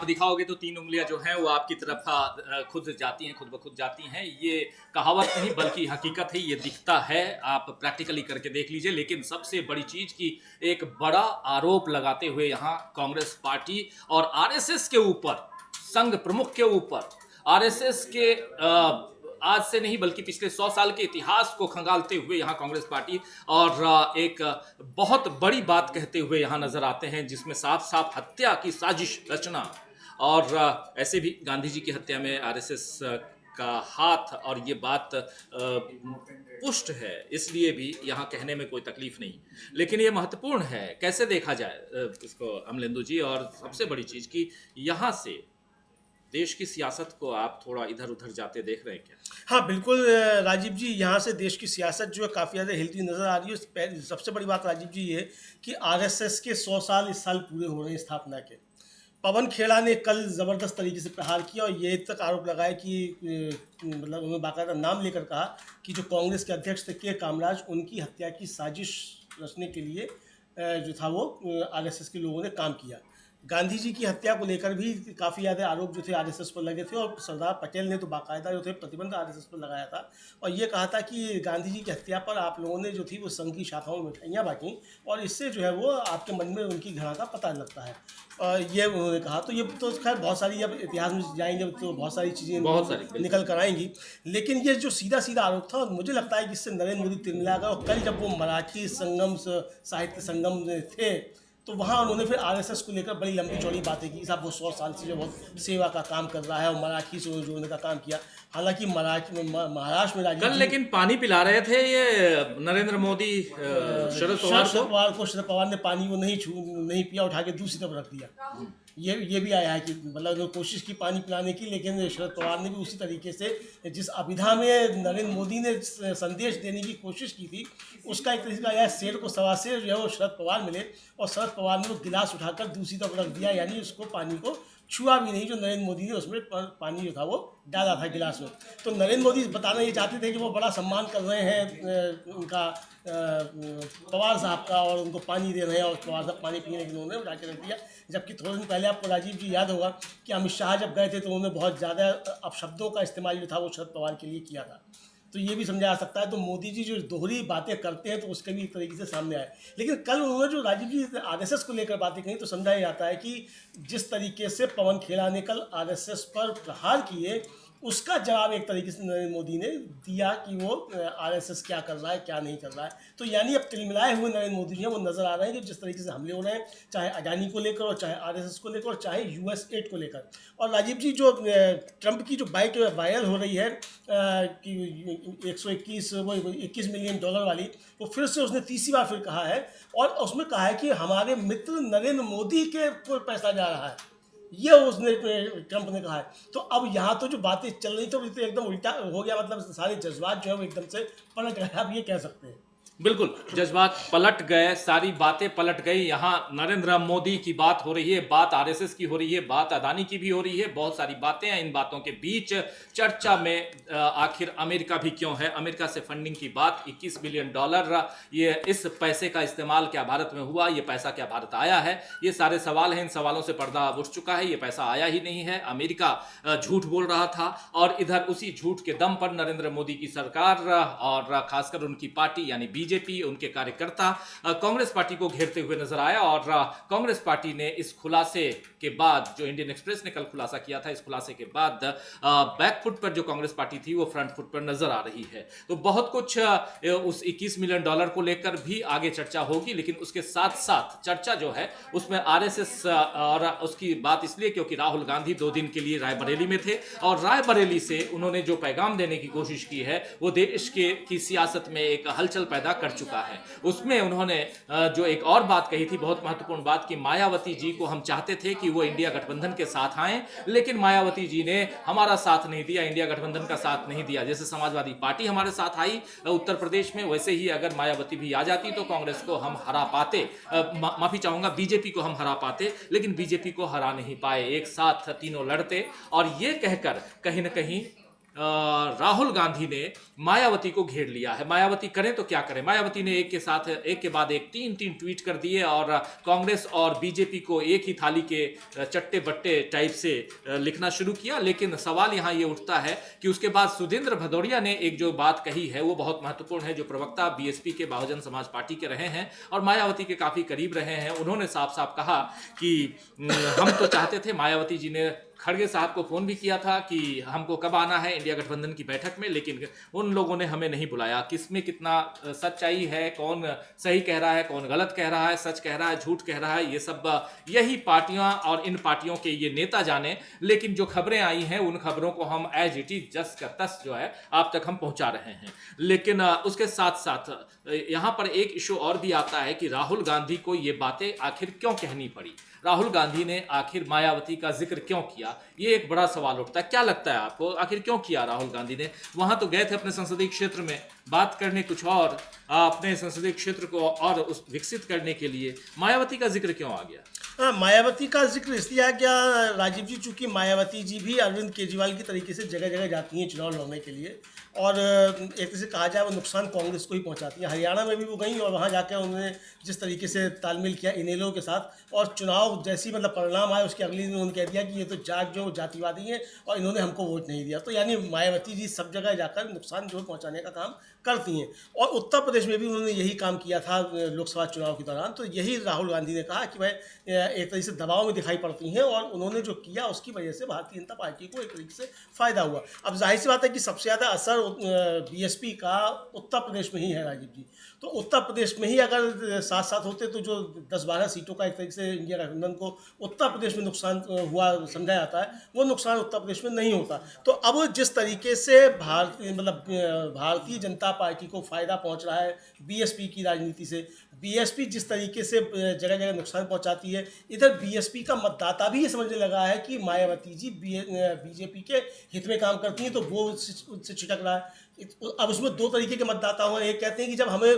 दिखाओगे तो तीन उंगलियां जो हैं वो आपकी तरफ खुद जाती हैं, खुद ब खुद जाती हैं। ये कहावत नहीं बल्कि हकीकत है, ये दिखता है, आप प्रैक्टिकली करके देख लीजिए। लेकिन सबसे बड़ी चीज की एक बड़ा आरोप लगाते हुए यहाँ कांग्रेस पार्टी और आरएसएस के ऊपर, संघ प्रमुख के ऊपर, आरएसएस के आज से नहीं बल्कि पिछले 100 साल के इतिहास को खंगालते हुए यहाँ कांग्रेस पार्टी और एक बहुत बड़ी बात कहते हुए यहाँ नजर आते हैं, जिसमें साफ साफ हत्या की साजिश रचना और ऐसे भी गांधी जी की हत्या में आरएसएस का हाथ, और ये बात पुष्ट है, इसलिए भी यहाँ कहने में कोई तकलीफ नहीं। लेकिन ये महत्वपूर्ण है, कैसे देखा जाए इसको अमलेंदु जी। और सबसे बड़ी चीज कि यहाँ से देश की सियासत को आप थोड़ा इधर उधर जाते देख रहे हैं क्या? हाँ बिल्कुल राजीव जी, यहाँ से देश की सियासत जो है काफ़ी ज़्यादा हिलती नज़र आ रही है। सबसे बड़ी बात राजीव जी ये कि आरएसएस के 100 साल इस साल पूरे हो रहे हैं स्थापना के। पवन खेड़ा ने कल ज़बरदस्त तरीके से प्रहार किया और ये तक आरोप लगाया कि मतलब उन्होंने बाकायदा नाम लेकर कहा कि जो कांग्रेस के अध्यक्ष थे के कामराज, उनकी हत्या की साजिश रचने के लिए जो था वो आरएसएस के लोगों ने काम किया। गांधी जी की हत्या को लेकर भी काफ़ी ज़्यादा आरोप जो थे आरएसएस पर लगे थे और सरदार पटेल ने तो बाकायदा जो थे प्रतिबंध आरएसएस पर लगाया था और ये कहा था कि गांधी जी की हत्या पर आप लोगों ने जो थी वो संघ की शाखाओं में मिठाइयाँ बांटी और इससे जो है वो आपके मन में उनकी घृणा का पता लगता है। और ये उन्होंने कहा, तो ये तो खैर बहुत सारी, अब इतिहास में जाएंगे तो बहुत सारी चीज़ें निकल कर आएंगी। लेकिन ये जो सीधा सीधा आरोप था, मुझे लगता है कि इससे नरेंद्र मोदी तिलमिला गए। और कल जब वो मराठी संगम साहित्य संगम थे तो वहाँ उन्होंने फिर आरएसएस को लेकर बड़ी लंबी चौड़ी बातें की। साहब वो 100 साल से जो बहुत सेवा का काम कर रहा है और मराठी से जोड़ने का काम किया। हालांकि मराठी में महाराष्ट्र में राजीव कल लेकिन पानी पिला रहे थे ये नरेंद्र मोदी शरद पवार को। शरद पवार ने पानी को नहीं पिया, उठा के दूसरी तरफ रख दिया। ये भी आया है कि मतलब उन्होंने कोशिश की पानी पिलाने की, लेकिन शरद पवार ने भी उसी तरीके से जिस अभिधा में नरेंद्र मोदी ने संदेश देने की कोशिश की थी, उसका एक तरीका आया, शेर को सवा शेर जो है वो शरद पवार मिले और शरद पवार ने वो गिलास उठाकर दूसरी तरफ रख दिया, यानी उसको पानी को छुआ भी नहीं जो नरेंद्र मोदी ने उसमें पानी जो था वो डाला था गिलास में। तो नरेंद्र मोदी बताना ये चाहते थे कि वो बड़ा सम्मान कर रहे हैं उनका पवार साहब का और उनको पानी दे रहे हैं और पवार साहब पानी पीने के लिए उन्होंने उठा के रख दिया। जबकि थोड़े दिन पहले आपको राजीव जी याद होगा कि अमित शाह जब गए थे तो उन्होंने बहुत ज़्यादा अपशब्दों का इस्तेमाल जो था वो शरद पवार के लिए किया था। तो ये भी समझा जा सकता है। तो मोदी जी जो दोहरी बातें करते हैं तो उसके भी एक तरीके से सामने आए। लेकिन कल उन्होंने जो राजीव जी आरएसएस को लेकर बातें कही तो समझा जाता है कि जिस तरीके से पवन खेड़ा ने कल आरएसएस पर प्रहार किए, उसका जवाब एक तरीके से नरेंद्र मोदी ने दिया कि वो आरएसएस क्या कर रहा है क्या नहीं कर रहा है। तो यानी अब तिलमिलाए हुए नरेंद्र मोदी जी हैं, वो नज़र आ रहे हैं कि जिस तरीके से हमले हो रहे हैं, चाहे अडानी को लेकर और चाहे आरएसएस को लेकर और चाहे यूएस एड को लेकर। और राजीव जी जो ट्रंप की जो बाइट वायरल हो रही है कि 21 मिलियन डॉलर वाली, वो फिर से उसने तीसरी बार फिर कहा है और उसमें कहा है कि हमारे मित्र नरेंद्र मोदी के पैसा जा रहा है, ये उसने ट्रंप ने कहा है। तो अब यहाँ तो जो बातें चल रही तो एकदम उल्टा हो गया, मतलब सारे जज्बात जो है वो एकदम से पलट गए, आप ये कह सकते हैं। बिल्कुल, जज्बात पलट गए, सारी बातें पलट गई। यहाँ नरेंद्र मोदी की बात हो रही है, बात आरएसएस की हो रही है, बात अदानी की भी हो रही है, बहुत सारी बातें हैं। इन बातों के बीच चर्चा में आखिर अमेरिका भी क्यों है? अमेरिका से फंडिंग की बात, 21 बिलियन डॉलर, ये इस पैसे का इस्तेमाल क्या भारत में हुआ? ये पैसा क्या भारत आया है? ये सारे सवाल हैं। इन सवालों से पर्दा उठ चुका है, ये पैसा आया ही नहीं है। अमेरिका झूठ बोल रहा था और इधर उसी झूठ के दम पर नरेंद्र मोदी की सरकार और खासकर उनकी पार्टी यानी बीजेपी, उनके कार्यकर्ता कांग्रेस पार्टी को घेरते हुए नजर आया। और कांग्रेस पार्टी ने इस खुलासे के बाद, जो इंडियन एक्सप्रेस ने कल खुलासा किया था, इस खुलासे के बाद बैकफुट पर जो कांग्रेस पार्टी थी वो फ्रंट फुट पर नजर आ रही है। तो बहुत कुछ उस 21 मिलियन डॉलर को लेकर भी आगे चर्चा होगी, लेकिन उसके साथ साथ चर्चा जो है उसमें आरएसएस और उसकी बात इसलिए क्योंकि राहुल गांधी 2 दिन के लिए रायबरेली में थे और रायबरेली से उन्होंने जो पैगाम देने की कोशिश की है वो देश की सियासत में एक हलचल पैदा कर चुका है। उसमें उन्होंने जो एक और बात कही थी, बहुत महत्वपूर्ण बात, कि मायावती जी को हम चाहते थे कि वो इंडिया गठबंधन के साथ आए, लेकिन मायावती जी ने हमारा साथ नहीं दिया, इंडिया गठबंधन का साथ नहीं दिया। जैसे समाजवादी पार्टी हमारे साथ आई उत्तर प्रदेश में, वैसे ही अगर मायावती भी आ जाती तो कांग्रेस को हम हरा पाते, माफी चाहूंगा, बीजेपी को हम हरा पाते, लेकिन बीजेपी को हरा नहीं पाए। एक साथ तीनों लड़ते और ये कहकर कहीं ना कहीं राहुल गांधी ने मायावती को घेर लिया है। मायावती करें तो क्या करें। मायावती ने एक के बाद एक तीन ट्वीट कर दिए और कांग्रेस और बीजेपी को एक ही थाली के चट्टे बट्टे टाइप से लिखना शुरू किया। लेकिन सवाल यहां ये उठता है कि उसके बाद सुधींद्र भदौरिया ने एक जो बात कही है वो बहुत महत्वपूर्ण है, जो प्रवक्ता बीएसपी के बहुजन समाज पार्टी के रहे हैं और मायावती के काफी करीब रहे हैं। उन्होंने साफ साफ कहा कि हम तो चाहते थे, मायावती जी ने खड़गे साहब को फोन भी किया था कि हमको कब आना है इंडिया गठबंधन की बैठक में, लेकिन उन लोगों ने हमें नहीं बुलाया। किसमें कितना सच्चाई है, कौन सही कह रहा है, कौन गलत कह रहा है, सच कह रहा है, झूठ कह रहा है, ये सब यही पार्टियां और इन पार्टियों के ये नेता जाने। लेकिन जो खबरें आई हैं उन खबरों को हम एज इट इज जस का तस जो है आप तक हम पहुंचा रहे हैं। लेकिन उसके साथ साथ यहां पर एक इशू और भी आता है कि राहुल गांधी को ये बातें आखिर क्यों कहनी पड़ी, राहुल गांधी ने आखिर मायावती का जिक्र क्यों किया, ये एक बड़ा सवाल उठता है। क्या लगता है आपको, आखिर क्यों किया राहुल गांधी ने? वहां तो गए थे अपने संसदीय क्षेत्र में बात करने कुछ और, अपने संसदीय क्षेत्र को और विकसित करने के लिए, मायावती का जिक्र क्यों आ गया? हाँ, मायावती का जिक्र इसलिए आ गया राजीव जी, चूंकि मायावती जी भी अरविंद केजरीवाल की तरीके से जगह जगह जाती हैं चुनाव लड़ने के लिए और एक तरह से कहा जाए वो नुकसान कांग्रेस को ही पहुंचाती हैं। हरियाणा में भी वो गई और वहां जाकर उन्होंने जिस तरीके से तालमेल किया इनेलो के साथ और चुनाव जैसी मतलब परिणाम आए उसके अगले दिन उन्होंने कह दिया कि ये तो जो जातिवादी हैं और इन्होंने हमको वोट नहीं दिया। तो यानी मायावती जी सब जगह जाकर नुकसान जो पहुँचाने का काम करती हैं और उत्तर प्रदेश में भी उन्होंने यही काम किया था लोकसभा चुनाव के दौरान। तो यही राहुल गांधी ने कहा कि भाई एक तरीके से दबाव में दिखाई पड़ती हैं और उन्होंने जो किया उसकी वजह से भारतीय जनता पार्टी को एक तरीके से फ़ायदा हुआ। अब जाहिर सी बात है कि सबसे ज़्यादा असर बीएसपी का उत्तर प्रदेश में ही है राजीव जी। तो उत्तर प्रदेश में ही अगर साथ साथ होते तो जो 10-12 सीटों का एक तरीके से इंडिया गठबंधन को उत्तर प्रदेश में नुकसान हुआ समझा जाता है, वो नुकसान उत्तर प्रदेश में नहीं होता। तो अब जिस तरीके से भारतीय जनता पार्टी को फ़ायदा पहुंच रहा है बीएसपी की राजनीति से, बीएसपी जिस तरीके से जगह जगह नुकसान पहुंचाती है, इधर बीएसपी का मतदाता भी ये समझने लगा है कि मायावती जी बीजेपी के हित में काम करती हैं, तो वो उससे छिटक रहा है। अब उसमें दो तरीके के मतदाता हुए, एक कहते हैं कि जब हमें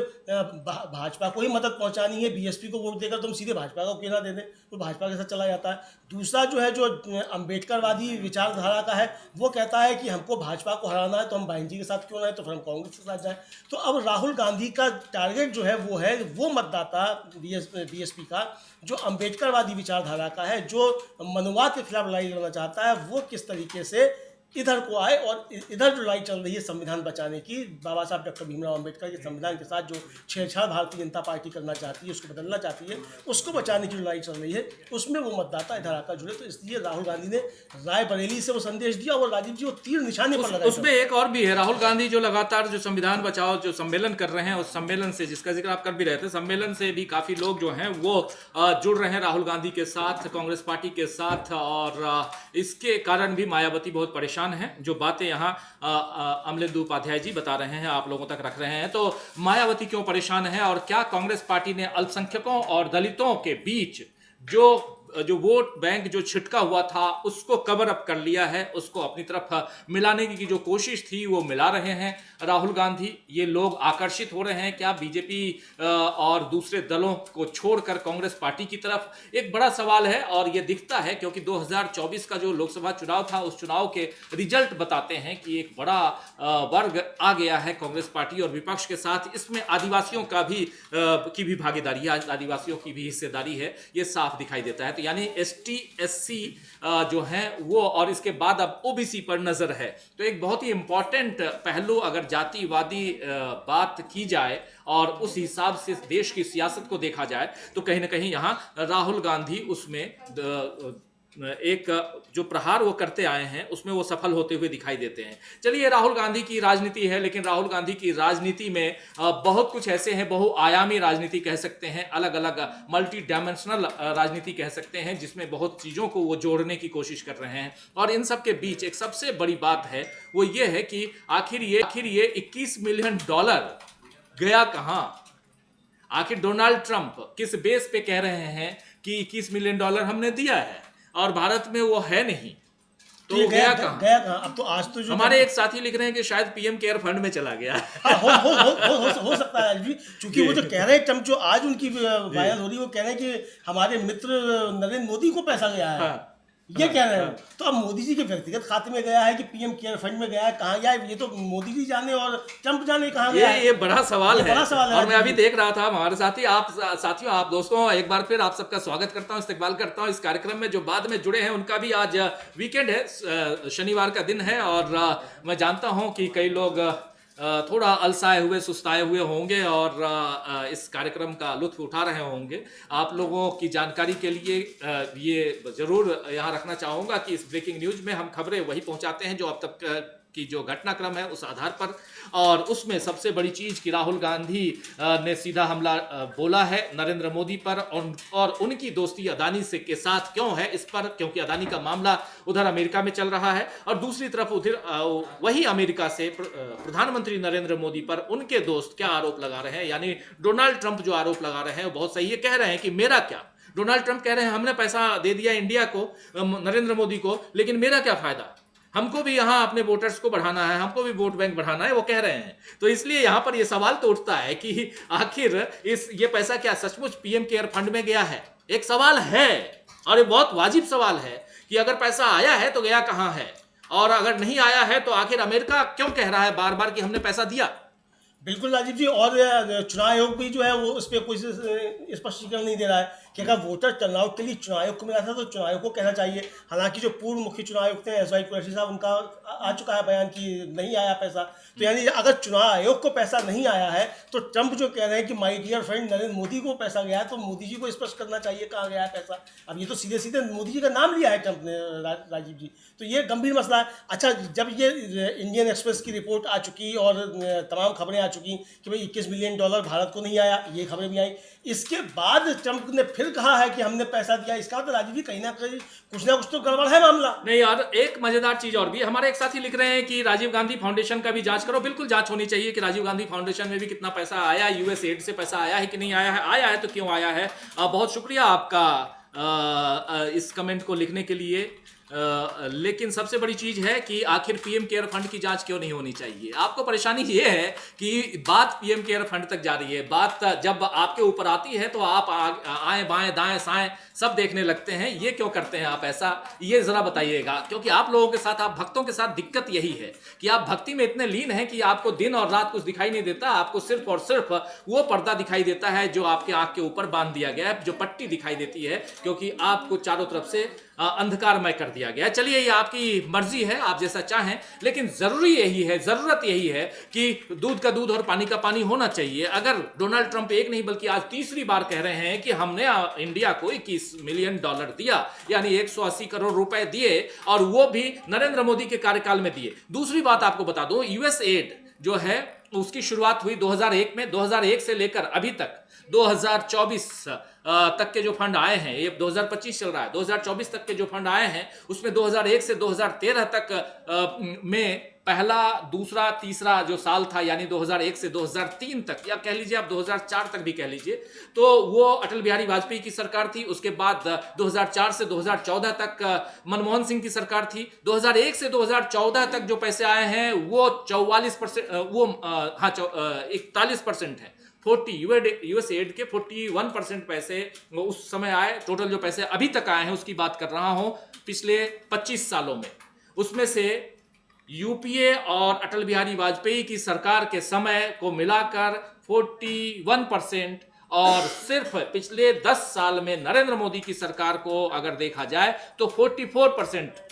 भाजपा को ही मदद पहुंचानी है, बीएसपी को वोट देकर तुम सीधे भाजपा को क्यों ना दे दें, तो भाजपा के साथ चला जाता है। दूसरा जो है जो अम्बेडकरवादी विचारधारा का है, वो कहता है कि हमको भाजपा को हराना है तो हम बहन जी के साथ क्यों ना है, तो फिर हम कांग्रेस के साथ जाएं। तो अब राहुल गांधी का टारगेट जो है वो मतदाता बीएसपी का जो अम्बेडकरवादी विचारधारा का है, जो मनुवाद के खिलाफ लड़ाई लड़ना चाहता है, वो किस तरीके से इधर को आए और इधर जो लड़ाई चल रही है संविधान बचाने की, बाबा साहब डॉक्टर भीमराव अंबेडकर के संविधान के साथ जो छेड़छाड़ भारतीय जनता पार्टी करना चाहती है, उसको बदलना चाहती है, उसको बचाने की लड़ाई चल रही है, उसमें वो मतदाता इधर आकर जुड़े। तो इसलिए राहुल गांधी ने रायबरेली से वो संदेश दिया और राजीव जी वो तीर निशाने पर लगा। उसमें एक और भी है, राहुल गांधी जो लगातार जो संविधान बचाओ जो सम्मेलन कर रहे हैं, उस सम्मेलन से जिसका जिक्र आप कर भी रहे थे, सम्मेलन से भी काफी लोग जो हैं वो जुड़ रहे हैं राहुल गांधी के साथ, कांग्रेस पार्टी के साथ, और इसके कारण भी मायावती बहुत परेशान है। जो बातें यहाँ अमलेंदु उपाध्याय जी बता रहे हैं, आप लोगों तक रख रहे हैं। तो मायावती क्यों परेशान है और क्या कांग्रेस पार्टी ने अल्पसंख्यकों और दलितों के बीच जो वोट बैंक जो छिटका हुआ था उसको कवर अप कर लिया है, उसको अपनी तरफ मिलाने की जो कोशिश थी वो मिला रहे हैं राहुल गांधी। ये लोग आकर्षित हो रहे हैं क्या बीजेपी और दूसरे दलों को छोड़कर कांग्रेस पार्टी की तरफ? एक बड़ा सवाल है और ये दिखता है क्योंकि 2024 का जो लोकसभा चुनाव था उस चुनाव के रिजल्ट बताते हैं कि एक बड़ा वर्ग आ गया है कांग्रेस पार्टी और विपक्ष के साथ। इसमें आदिवासियों की भी भागीदारी है, आदिवासियों की भी हिस्सेदारी है, ये साफ दिखाई देता है। तो यानी एसटी एससी जो हैं वो, और इसके बाद अब ओबीसी पर नजर है। तो एक बहुत ही इंपॉर्टेंट पहलू, अगर जातिवादी बात की जाए और उस हिसाब से देश की सियासत को देखा जाए तो कहीं ना कहीं यहाँ राहुल गांधी उसमें एक जो प्रहार वो करते आए हैं उसमें वो सफल होते हुए दिखाई देते हैं। चलिए, राहुल गांधी की राजनीति है, लेकिन राहुल गांधी की राजनीति में बहुत कुछ ऐसे हैं, बहुआयामी राजनीति कह सकते हैं, अलग अलग मल्टी डायमेंशनल राजनीति कह सकते हैं, जिसमें बहुत चीज़ों को वो जोड़ने की कोशिश कर रहे हैं। और इन सब के बीच एक सबसे बड़ी बात है वो ये है कि आखिर ये 21 मिलियन डॉलर गया कहाँ? आखिर डोनाल्ड ट्रंप किस बेस पे कह रहे हैं कि 21 मिलियन डॉलर हमने दिया है और भारत में वो है नहीं, तो वो गया कहाँ? अब तो आज तो जो हमारे एक साथी लिख रहे हैं कि शायद पीएम केयर फंड में चला गया। हो सकता है जी, क्योंकि वो जो कह रहे हैं ट्रंप, जो आज उनकी वायरल हो रही है, वो कह रहे हैं कि हमारे मित्र नरेंद्र मोदी को पैसा गया है। ये कह रहे हैं। तो अब मोदी जी के व्यक्तिगत खाते में गया है कि पीएम केयर फंड में गया है, कहाँ गया है, ये तो मोदी जी जाने और ट्रंप जाने कहाँ गया है। ये बड़ा सवाल ये है। बड़ा सवाल है। और मैं अभी देख रहा था हमारे साथी आप साथियों, आप दोस्तों, एक बार फिर आप सबका स्वागत करता हूं, इस्तकबाल करता हूं इस कार्यक्रम में। जो बाद में जुड़े हैं उनका भी आज वीकेंड है, शनिवार का दिन है, और मैं जानता हूं कि कई लोग थोड़ा अलसाए हुए, सुस्ताए हुए होंगे और इस कार्यक्रम का लुत्फ उठा रहे होंगे। आप लोगों की जानकारी के लिए ये जरूर यहाँ रखना चाहूँगा कि इस ब्रेकिंग न्यूज में हम खबरें वही पहुँचाते हैं जो अब तक की जो घटनाक्रम है उस आधार पर, और उसमें सबसे बड़ी चीज कि राहुल गांधी ने सीधा हमला बोला है नरेंद्र मोदी पर, और उनकी दोस्ती अदानी से के साथ क्यों है इस पर, क्योंकि अदानी का मामला उधर अमेरिका में चल रहा है, और दूसरी तरफ उधर वही अमेरिका से प्रधानमंत्री नरेंद्र मोदी पर उनके दोस्त क्या आरोप लगा रहे हैं, यानी डोनाल्ड ट्रंप जो आरोप लगा रहे हैं वो बहुत सही है। कह रहे हैं कि मेरा क्या, डोनाल्ड ट्रंप कह रहे हैं हमने पैसा दे दिया इंडिया को, नरेंद्र मोदी को, लेकिन मेरा क्या फायदा, हमको भी यहाँ अपने वोटर्स को बढ़ाना है, हमको भी वोट बैंक बढ़ाना है, वो कह रहे हैं। तो इसलिए यहाँ पर ये सवाल तो उठता है कि आखिर ये पैसा क्या सचमुच पीएम केयर फंड में गया है? एक सवाल है, और ये बहुत वाजिब सवाल है कि अगर पैसा आया है तो गया कहाँ है, और अगर नहीं आया है तो आखिर अमेरिका क्यों कह रहा है बार बार कि हमने पैसा दिया? बिल्कुल राजीव जी, और चुनाव आयोग भी जो है वो उस पर कोई स्पष्टीकरण नहीं दे रहा है कि अगर वोटर टर्नआउट के लिए चुनाव आयोग को मिला था तो चुनाव आयोग को कहना चाहिए। हालांकि जो पूर्व मुख्य चुनाव आयुक्त हैं एस वाई कुरैशी साहब, उनका आ चुका है बयान कि नहीं आया पैसा। तो यानी अगर चुनाव आयोग को पैसा नहीं आया है तो ट्रंप जो कह रहे हैं कि my dear friend Narendra Modi को पैसा गया है, तो मोदी जी को स्पष्ट करना चाहिए कहाँ गया है पैसा। अब ये तो सीधे सीधे मोदी जी का नाम लिया है ट्रंप ने, राजीव जी, तो ये गंभीर मसला है। अच्छा, जब ये इंडियन एक्सप्रेस की रिपोर्ट आ चुकी और तमाम खबरें आ चुकी कि भाई $21 मिलियन भारत को नहीं आया, ये खबरें भी आई, इसके बाद ट्रंप ने फिर कहा है कि हमने पैसा दिया। इसका तो राजीव जी कहीं ना कुछ तो गड़बड़ है मामला। नहीं यार, एक मजेदार चीज और भी, हमारे एक साथी लिख रहे हैं कि राजीव गांधी फाउंडेशन का भी जांच करो। बिल्कुल जांच होनी चाहिए कि राजीव गांधी फाउंडेशन में भी कितना पैसा आया, यूएस एड से पैसा आया है कि नहीं आया है, आया है तो क्यों आया है। बहुत शुक्रिया आपका इस कमेंट को लिखने के लिए। लेकिन सबसे बड़ी चीज है कि आखिर पीएम केयर फंड की जांच क्यों नहीं होनी चाहिए? आपको परेशानी ये है कि बात पीएम केयर फंड तक जा रही है, बात जब आपके ऊपर आती है तो आप आए बाएं दाएं साएं सब देखने लगते हैं। ये क्यों करते हैं आप ऐसा, ये जरा बताइएगा। क्योंकि आप लोगों के साथ, आप भक्तों के साथ दिक्कत यही है कि आप भक्ति में इतने लीन हैं कि आपको दिन और रात कुछ दिखाई नहीं देता। आपको सिर्फ और सिर्फ वो पर्दा दिखाई देता है जो आपके आंख के ऊपर बांध दिया गया है, जो पट्टी दिखाई देती है, क्योंकि आपको चारों तरफ से अंधकारमय कर दिया गया। चलिए, ये आपकी मर्जी है, आप जैसा चाहें, लेकिन जरूरी यही है, जरूरत यही है कि दूध का दूध और पानी का पानी होना चाहिए। अगर डोनाल्ड ट्रंप एक नहीं बल्कि आज तीसरी बार कह रहे हैं कि हमने इंडिया को $21 मिलियन दिया, यानी 180 करोड़ रुपए दिए, और वो भी नरेंद्र मोदी के कार्यकाल में दिए। दूसरी बात आपको बता दूं, यूएस एड जो है उसकी शुरुआत हुई 2001 में। 2001 से लेकर अभी तक 2024 तक के जो फंड आए हैं, ये 2025 चल रहा है, 2024 तक के जो फंड आए हैं उसमें 2001 से 2013 तक में पहला, दूसरा, तीसरा जो साल था, यानी 2001 से 2003 तक, या कह लीजिए आप 2004 तक भी कह लीजिए, तो वो अटल बिहारी वाजपेयी की सरकार थी। उसके बाद 2004 से 2014 तक मनमोहन सिंह की सरकार थी। 2001 से 2014 तक जो पैसे आए हैं वो 41%, वो 41% है। 40 यूएस एड के 41% पैसे उस समय आए। टोटल जो पैसे अभी तक आए हैं उसकी बात कर रहा हूं पिछले 25 सालों में, उसमें से यूपीए और अटल बिहारी वाजपेयी की सरकार के समय को मिलाकर 41%, और सिर्फ पिछले 10 साल में नरेंद्र मोदी की सरकार को अगर देखा जाए तो 44%,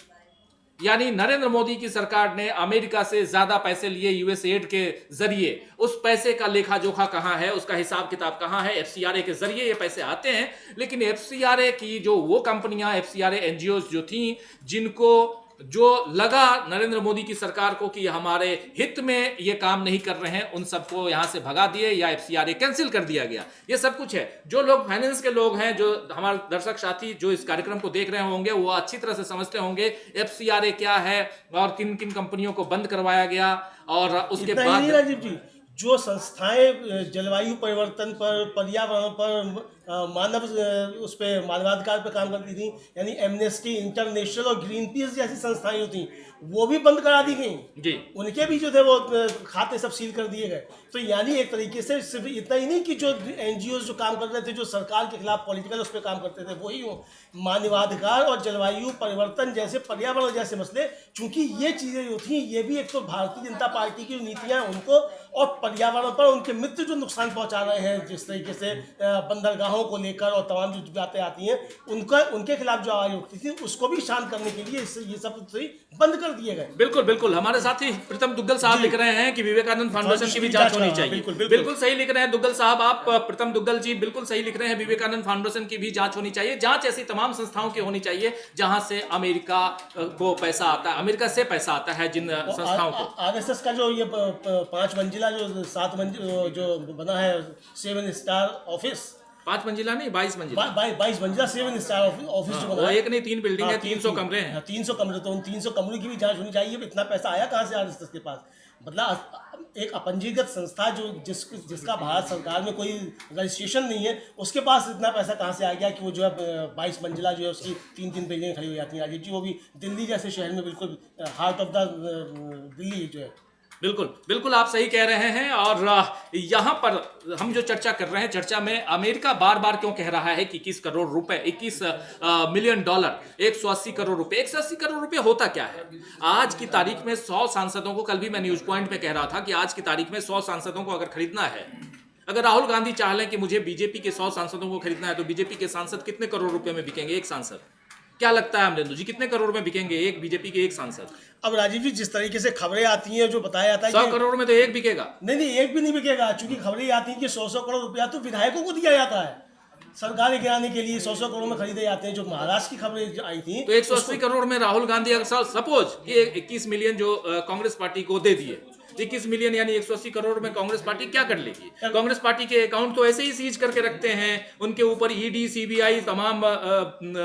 यानी नरेंद्र मोदी की सरकार ने अमेरिका से ज्यादा पैसे लिए यूएस एड के जरिए। उस पैसे का लेखा जोखा कहां है, उसका हिसाब किताब कहां है? एफसीआरए के जरिए ये पैसे आते हैं, लेकिन एफसीआरए की जो वो कंपनियां, एफसीआरए एनजीओ जो थी, जिनको जो लगा नरेंद्र मोदी की सरकार को कि हमारे हित में ये काम नहीं कर रहे हैं, उन सबको यहां से भगा दिए या एफसीआरए कैंसिल कर दिया गया। ये सब कुछ है। जो लोग फाइनेंस के लोग हैं, जो हमारे दर्शक साथी जो इस कार्यक्रम को देख रहे होंगे, वो अच्छी तरह से समझते होंगे एफसीआरए क्या है और किन किन कंपनियों को बंद करवाया गया। और उसके बाद राजीव जी, जो संस्थाएं जलवायु परिवर्तन पर, पर्यावरण पर, मानव उस पर मानवाधिकार पे काम करती थी, यानी एमनेस्टी इंटरनेशनल और ग्रीन पीस जैसी संस्थाएं जो थी वो भी बंद करा दी गई जी। उनके भी जो थे वो खाते सब सील कर दिए गए। तो यानी एक तरीके से सिर्फ इतना ही नहीं कि जो एनजीओ जो काम कर रहे थे, जो सरकार के खिलाफ पॉलिटिकल उस पर काम करते थे, वही हो मानवाधिकार और जलवायु परिवर्तन जैसे पर्यावरण जैसे मसले, चूंकि ये चीज़ें जो थी ये भी एक तो भारतीय जनता पार्टी की नीतियाँ उनको और पर्यावरण पर उनके मित्र जो नुकसान पहुंचा रहे हैं, जिस तरीके से बंदरगाहों को लेकर और तमाम जो बातें आती हैं उनके खिलाफ जो आवाज़ उठती थी उसको भी शांत करने के लिए ये सब बंद कर दिए गए। बिल्कुल बिल्कुल, हमारे साथी प्रीतम दुग्गल साहब लिख रहे हैं कि विवेकानंद फाउंडेशन की भी जांच होनी चाहिए। बिल्कुल सही लिख रहे हैं दुग्गल साहब, आप प्रीतम दुग्गल जी बिल्कुल सही लिख रहे हैं, विवेकानंद फाउंडेशन की भी जांच होनी चाहिए। जांच ऐसी तमाम संस्थाओं की होनी चाहिए जहां से अमेरिका को पैसा आता है, अमेरिका से पैसा आता है जिन संस्थाओं को। आरएसएस का जो ये 5 मंजिला जो 7 मंजिला जो बना है 7 स्टार ऑफिस, 5 मंजिला नहीं 22 मंजिला, 22 मंजिला 7 स्टार ऑफिस जो बना है, एक नहीं 3 बिल्डिंग है, 300 कमरे हैं। 300 कमरे, तो उन 300 कमरों की भी जांच होनी चाहिए। इतना पैसा आया कहाँ से आरएसएस के पास? मतलब एक अपंजीकृत संस्था जो जिसका भारत सरकार में कोई रजिस्ट्रेशन नहीं है, उसके पास इतना पैसा कहाँ से आ गया कि वो जो है 22 मंजिला जो है उसकी 3-3 बिल्डिंगें खड़ी हो जाती हैं राजीव जी, वो भी दिल्ली जैसे शहर में, बिल्कुल हार्ट ऑफ द दिल्ली जो है। बिल्कुल बिल्कुल, आप सही कह रहे हैं। और यहाँ पर हम जो चर्चा कर रहे हैं, चर्चा में अमेरिका बार बार क्यों कह रहा है कि 21 करोड़ रुपए, 21 मिलियन डॉलर, 180 करोड़ रुपए, 180 करोड़ रुपए होता क्या है? आज की तारीख में 100 सांसदों को, कल भी मैं न्यूज पॉइंट में कह रहा था कि आज की तारीख में 100 सांसदों को अगर खरीदना है, अगर राहुल गांधी चाह लें कि मुझे बीजेपी के 100 सांसदों को खरीदना है, तो बीजेपी के सांसद कितने करोड़ रुपए में बिकेंगे? एक सांसद क्या लगता है अमरेंद्र जी, कितने करोड़ में बिकेंगे एक बीजेपी के एक सांसद? अब राजीव जी जिस तरीके से खबरें आती हैं, जो बताया जाता है 100 करोड़ में तो एक बिकेगा। नहीं, एक भी नहीं बिकेगा, चूंकि खबरें आती हैं कि 100 करोड़ रुपया तो विधायकों को दिया जाता है सरकार गिराने के लिए, 100 करोड़ में खरीदे जाते हैं। जो महाराष्ट्र की खबरें आई थी तो 180 करोड़ में राहुल गांधी अगर सपोज कि 21 मिलियन जो कांग्रेस पार्टी को दे दिए, 21 मिलियन यानी 180 करोड़ में कांग्रेस पार्टी क्या कर लेगी? कांग्रेस पार्टी के अकाउंट तो ऐसे ही सीज करके रखते हैं, उनके ऊपर ईडी सीबीआई तमाम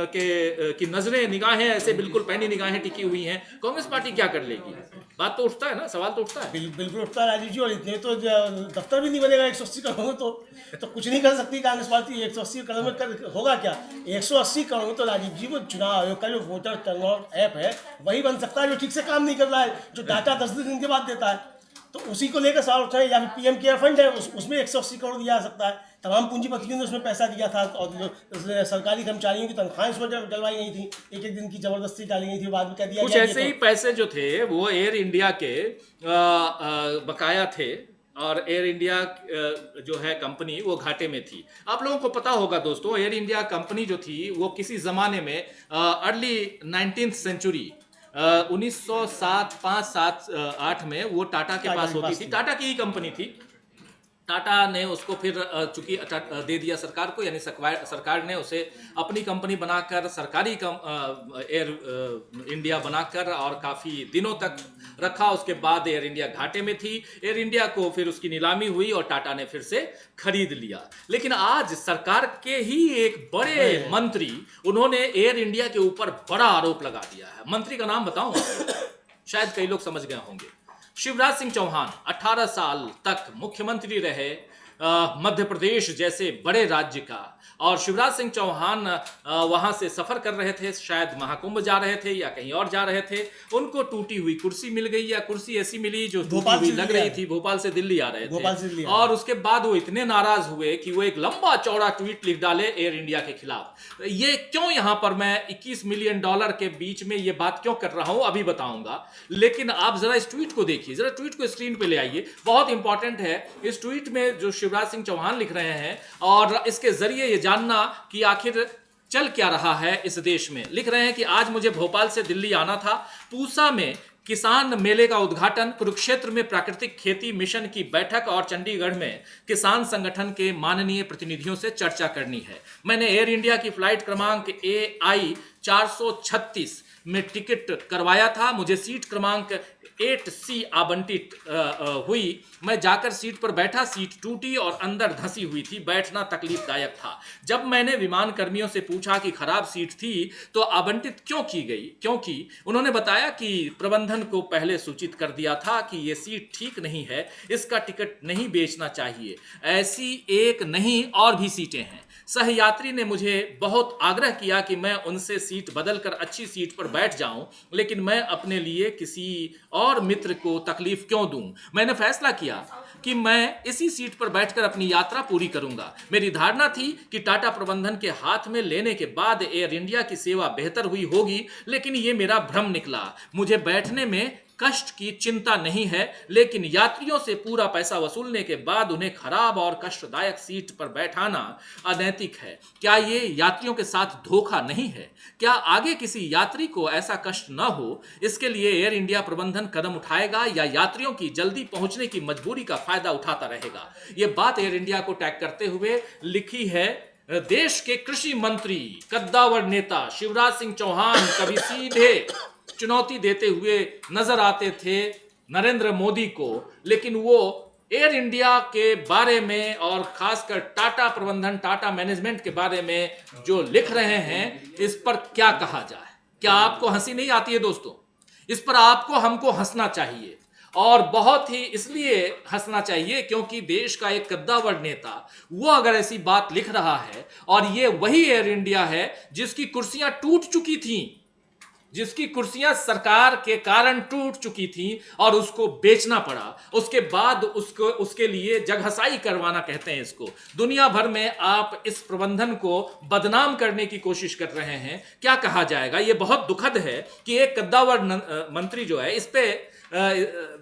की नजरें निगाहें ऐसे बिल्कुल पैनी निगाहें टिकी हुई हैं। कांग्रेस पार्टी क्या कर लेगी? बात तो उठता है ना, सवाल तो उठता है। बिल्कुल उठता है राजीव जी, और इतने तो दफ्तर भी नहीं बनेगा 180 करोड़ में, तो कुछ नहीं कर सकती कांग्रेस पार्टी। 180 करोड़ में होगा क्या? 180 करोड़ में तो राजीव जी वो चुनाव आयोग का जो वोटर टर्नआउट ऐप है वही बन सकता है, जो ठीक से काम नहीं कर रहा है, जो डाटा 10 दिन के बाद देता है। तो उसी को लेकर सवाल उठाए, या फिर पीएम केयर फंड है उसमें 180 करोड़ दिया जा सकता है। तमाम पूंजीपतियों ने उसमें पैसा दिया था, और सरकारी कर्मचारियों की तनख्वाहें उसमें डलवाई गई थी, एक दिन की जबरदस्ती डाली गई थी, बाद में कह दिया कुछ ऐसे ही पैसे जो थे वो एयर इंडिया के बकाया थे, और एयर इंडिया जो है कंपनी वो घाटे में थी। आप लोगों को पता होगा दोस्तों, एयर इंडिया कंपनी जो थी वो किसी जमाने में अर्ली 19th सेंचुरी 1907, 5, 7, 8 में वो टाटा के पास होती थी, टाटा की ही कंपनी थी। टाटा ने उसको फिर चूंकि दे दिया सरकार को, यानी सरकार ने उसे अपनी कंपनी बनाकर सरकारी एयर इंडिया बनाकर और काफ़ी दिनों तक रखा। उसके बाद एयर इंडिया घाटे में थी, एयर इंडिया को फिर उसकी नीलामी हुई और टाटा ने फिर से खरीद लिया। लेकिन आज सरकार के ही एक बड़े मंत्री, उन्होंने एयर इंडिया के ऊपर बड़ा आरोप लगा दिया है। मंत्री का नाम बताऊं? शायद कई लोग समझ गए होंगे। शिवराज सिंह चौहान 18 साल तक मुख्यमंत्री रहे मध्य प्रदेश जैसे बड़े राज्य का, और शिवराज सिंह चौहान वहां से सफर कर रहे थे, शायद महाकुंभ जा रहे थे या कहीं और जा रहे थे। उनको टूटी हुई कुर्सी मिल गई, या कुर्सी ऐसी मिली जो टूटी हुई लग रही थी। भोपाल से दिल्ली आ रहे थे, और उसके बाद वो इतने नाराज हुए कि वो एक लंबा चौड़ा ट्वीट लिख डाले एयर इंडिया के खिलाफ। ये क्यों यहां पर मैं 21 मिलियन डॉलर के बीच में ये बात क्यों कर रहा हूं अभी बताऊंगा, लेकिन आप जरा इस ट्वीट को देखिए, जरा ट्वीट को स्क्रीन पे ले आइए, बहुत इंपॉर्टेंट है। इस ट्वीट में जो शिवराज सिंह चौहान लिख रहे हैं, और इसके जरिए ये जानना कि आखिर चल क्या रहा है इस देश में। लिख रहे हैं कि आज मुझे भोपाल से दिल्ली आना था, पूसा में किसान मेले का उद्घाटन, कुरुक्षेत्र में प्राकृतिक खेती मिशन की बैठक और चंडीगढ़ में किसान संगठन के माननीय प्रतिनिधियों से चर्चा करनी है। मैंने एयर इंडिया की फ्लाइट क्रमांक AI 436 में टिकट करवाया था, मुझे सीट क्रमांक 8C आवंटित हुई। मैं जाकर सीट पर बैठा, सीट टूटी और अंदर धंसी हुई थी, बैठना तकलीफदायक था। जब मैंने विमान कर्मियों से पूछा कि खराब सीट थी तो आवंटित क्यों की गई, क्योंकि उन्होंने बताया कि प्रबंधन को पहले सूचित कर दिया था कि ये सीट ठीक नहीं है, इसका टिकट नहीं बेचना चाहिए। ऐसी एक नहीं और भी सीटें हैं। सहयात्री ने मुझे बहुत आग्रह किया कि मैं उनसे सीट बदलकर अच्छी सीट पर बैठ जाऊं, लेकिन मैं अपने लिए किसी और मित्र को तकलीफ क्यों दूं। मैंने फैसला किया कि मैं इसी सीट पर बैठकर अपनी यात्रा पूरी करूंगा। मेरी धारणा थी कि टाटा प्रबंधन के हाथ में लेने के बाद एयर इंडिया की सेवा बेहतर हुई होगी, लेकिन ये मेरा भ्रम निकला। मुझे बैठने में कष्ट की चिंता नहीं है, लेकिन यात्रियों से पूरा पैसा वसूलने के बाद उन्हें खराब और कष्टदायक सीट पर बैठाना अनैतिक है। क्या ये यात्रियों के साथ धोखा नहीं है? क्या आगे किसी यात्री को ऐसा कष्ट न हो, इसके लिए एयर इंडिया प्रबंधन कदम उठाएगा या यात्रियों की जल्दी पहुंचने की मजबूरी का फायदा उठाता रहेगा? ये बात एयर इंडिया को टैग करते हुए लिखी है देश के कृषि मंत्री, कद्दावर नेता शिवराज सिंह चौहान। कभी सीधे चुनौती देते हुए नजर आते थे नरेंद्र मोदी को, लेकिन वो एयर इंडिया के बारे में और खासकर टाटा प्रबंधन, टाटा मैनेजमेंट के बारे में जो लिख रहे हैं, इस पर क्या कहा जाए? क्या आपको हंसी नहीं आती है दोस्तों? इस पर आपको हमको हंसना चाहिए, और बहुत ही इसलिए हंसना चाहिए क्योंकि देश का एक कद्दावर नेता वो अगर ऐसी बात लिख रहा है, और ये वही एयर इंडिया है जिसकी कुर्सियां टूट चुकी थीं, जिसकी कुर्सियां सरकार के कारण टूट चुकी थी और उसको बेचना पड़ा, उसके बाद उसके लिए जगहसाई करवाना कहते हैं इसको। दुनिया भर में आप इस प्रबंधन को बदनाम करने की कोशिश कर रहे हैं। क्या कहा जाएगा? ये बहुत दुखद है कि एक कद्दावर मंत्री जो है, इस पे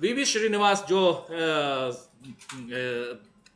वीवी श्रीनिवास जो